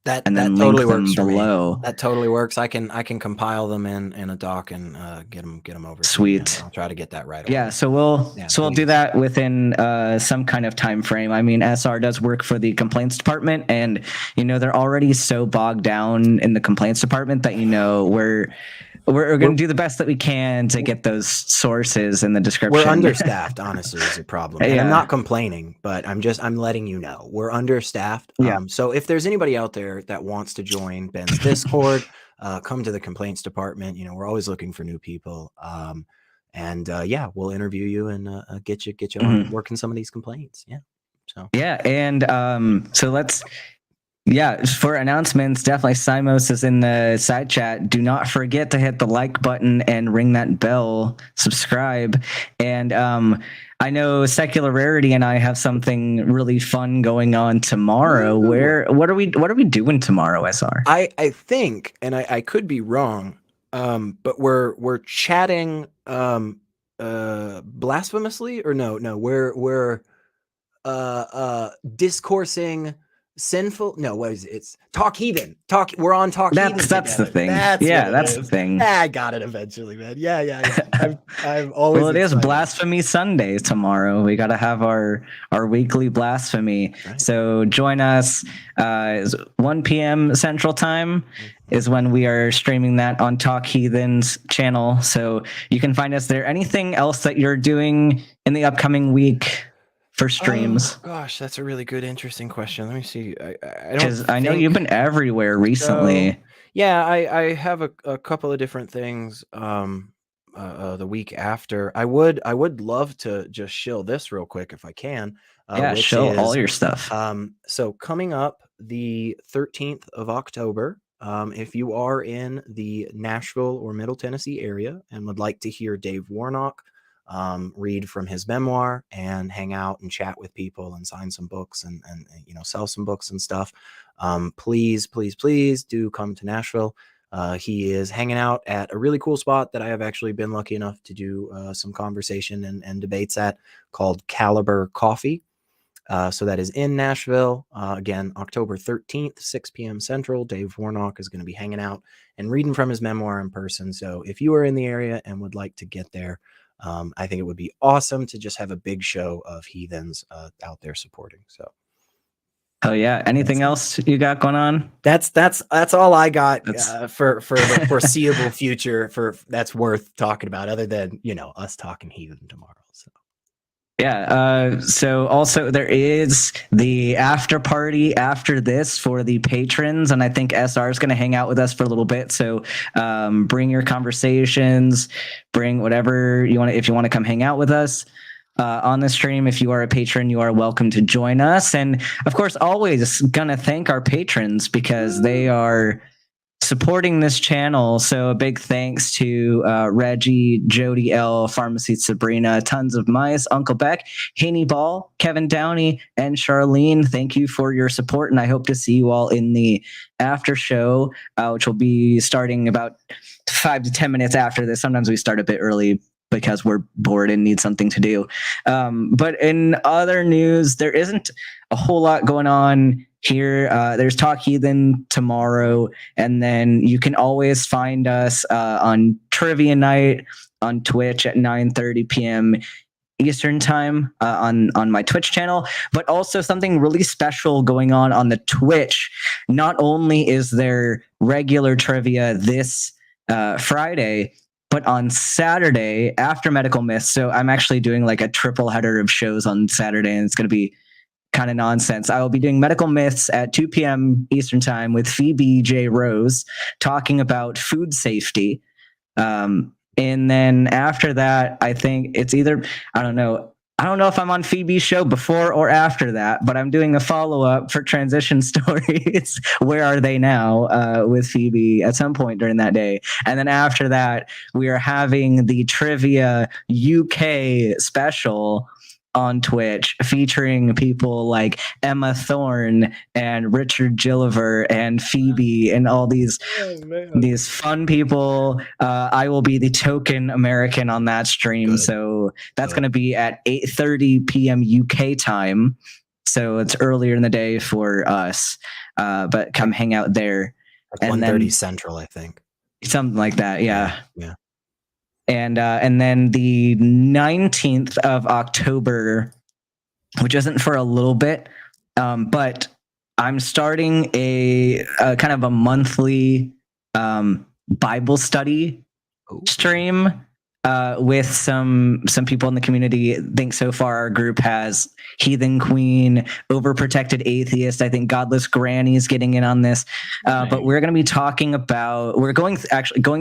That link totally them works below. For me. That totally works. I can compile them in a doc and get them over. Sweet. I'll try to get that right away. Yeah, so we'll do that within some kind of time frame. I mean, SR does work for the complaints department, and they're already so bogged down in the complaints department that we're going to do the best that we can to get those sources in the description. We're understaffed, honestly, is a problem. And I'm not complaining, but I'm letting you know we're understaffed. Yeah. So if there's anybody out there that wants to join Ben's Discord, come to the complaints department. We're always looking for new people. And we'll interview you and get you on working some of these complaints. Yeah. So yeah, and so let's. Yeah, for announcements, definitely Simos is in the side chat. Do not forget to hit the like button and ring that bell, subscribe. And I know Secular Rarity and I have something really fun going on tomorrow. What are we doing tomorrow, SR? I think, and I could be wrong, but we're chatting blasphemously, or no, we're discoursing sinful. No, what is it? It's Talk Heathen. We're on Talk Heathen. That's the thing. That's the thing. I got it eventually, man. Yeah. I'm always. Well, it is Blasphemy Sunday tomorrow. We got to have our weekly blasphemy. Right. So join us. 1 p.m. Central Time is when we are streaming that on Talk Heathen's channel. So you can find us there. Anything else that you're doing in the upcoming week for streams? Oh, gosh, that's a really good, interesting question. Let me see. I know you've been everywhere recently. So, yeah, I have a couple of different things. The week after, I would love to just shill this real quick if I can. Shill all your stuff. So coming up the 13th of October. If you are in the Nashville or Middle Tennessee area and would like to hear Dave Warnock read from his memoir and hang out and chat with people and sign some books and sell some books and stuff, please do come to Nashville. He is hanging out at a really cool spot that I have actually been lucky enough to do some conversation and debates at, called Caliber Coffee. So that is in Nashville. Again, October 13th, 6 p.m. Central. Dave Warnock is going to be hanging out and reading from his memoir in person. So if you are in the area and would like to get there, I think it would be awesome to just have a big show of heathens out there supporting. So, oh yeah. Anything else you got going on? That's all I got for the foreseeable future. That's worth talking about, other than us talking heathen tomorrow. So. Yeah. So also there is the after party after this for the patrons, and I think SR is going to hang out with us for a little bit. So bring your conversations, bring whatever you want. If you want to come hang out with us on the stream, if you are a patron, you are welcome to join us. And of course, always gonna thank our patrons because they are supporting this channel. So a big thanks to Reggie, Jody L, Pharmacy Sabrina, Tons of Mice, Uncle Beck, Haney Ball, Kevin Downey, and Charlene. Thank you for your support, and I hope to see you all in the after show, which will be starting about 5 to 10 minutes after this. Sometimes we start a bit early because we're bored and need something to do. But in other news, there isn't a whole lot going on here. There's Talk Heathen tomorrow, and then you can always find us on Trivia Night on Twitch at 9:30 p.m. Eastern time on my Twitch channel, but also something really special going on the Twitch. Not only is there regular trivia this Friday, but on Saturday after Medical Myths. So I'm actually doing like a triple header of shows on Saturday, and it's going to be kind of nonsense. I will be doing Medical Myths at 2 p.m. Eastern Time with Phoebe J. Rose talking about food safety. And then after that, I think it's either, I don't know if I'm on Phoebe's show before or after that, but I'm doing a follow-up for Transition Stories. Where Are They Now? With Phoebe at some point during that day. And then after that, we are having the Trivia UK special on Twitch featuring people like Emma Thorne and Richard Gilliver and Phoebe and all these fun people. I will be the token American on that stream. Good. So that's going to be at 8:30 p.m. UK time. So it's earlier in the day for us. But come hang out there. Like 1:30 Central, I think. Something like that. Yeah. Yeah. And then the 19th of October, which isn't for a little bit, but I'm starting a kind of a monthly Bible study stream with some people in the community. I think so far our group has Heathen Queen, Overprotected Atheist. I think Godless Granny's getting in on this. But we're going to be talking about, we're going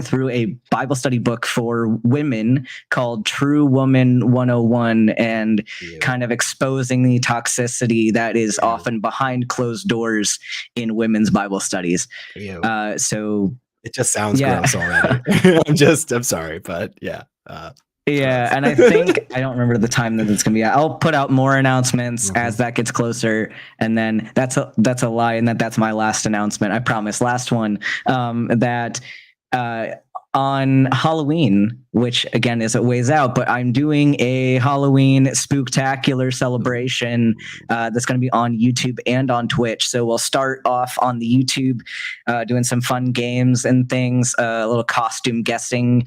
through a Bible study book for women called True Woman 101 and kind of exposing the toxicity that is often behind closed doors in women's Bible studies. So it just sounds gross already. I'm sorry, but yeah. And I think I don't remember the time that it's gonna be at. I'll put out more announcements as that gets closer, and then that's a lie, and that's my last announcement. I promise. Last one. That on Halloween, which again is a ways out, but I'm doing a Halloween spooktacular celebration that's going to be on YouTube and on Twitch. So we'll start off on the YouTube doing some fun games and things, a little costume guessing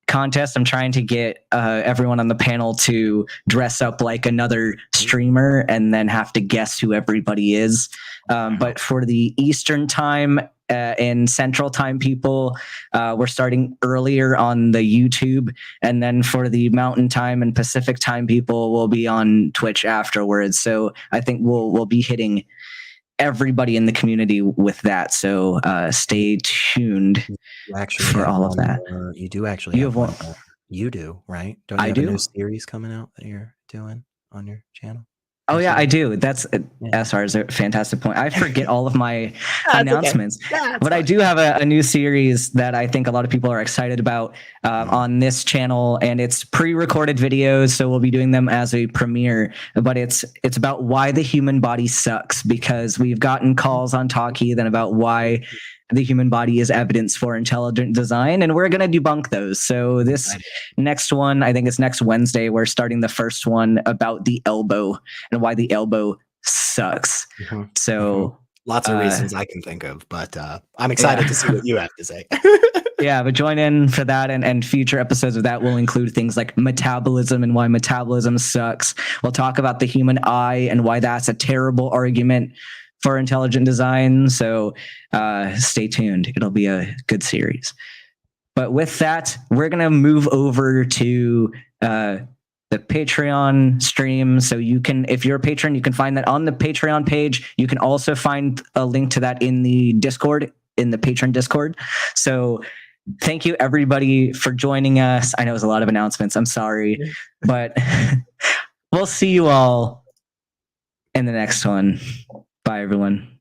contest. I'm trying to get everyone on the panel to dress up like another streamer and then have to guess who everybody is. But for the Eastern time and Central time people, we're starting earlier on the YouTube, and then for the Mountain time and Pacific time people, we'll be on Twitch afterwards. So I think we'll be hitting everybody in the community with that. So stay tuned for all of that. You do actually have one. You do, right? Don't you have a new series coming out that you're doing on your channel? Oh yeah, I do. That's SR is a fantastic point. I forget all of my announcements, but I do have a new series that I think a lot of people are excited about on this channel, and it's pre-recorded videos, so we'll be doing them as a premiere. But it's about why the human body sucks, because we've gotten calls on Talkie then about why the human body is evidence for intelligent design, and we're going to debunk those. So this next one, I think it's next Wednesday, we're starting the first one about the elbow and why the elbow sucks. So lots of reasons I can think of, but I'm excited to see what you have to say. But join in for that, and future episodes of that will include things like metabolism and why metabolism sucks. We'll talk about the human eye and why that's a terrible argument for intelligent design. So stay tuned. It'll be a good series. But with that, we're going to move over to the Patreon stream. So you can, if you're a patron, you can find that on the Patreon page. You can also find a link to that in the Discord, in the patron Discord. So thank you everybody for joining us. I know it was a lot of announcements. I'm sorry, but we'll see you all in the next one. Bye, everyone.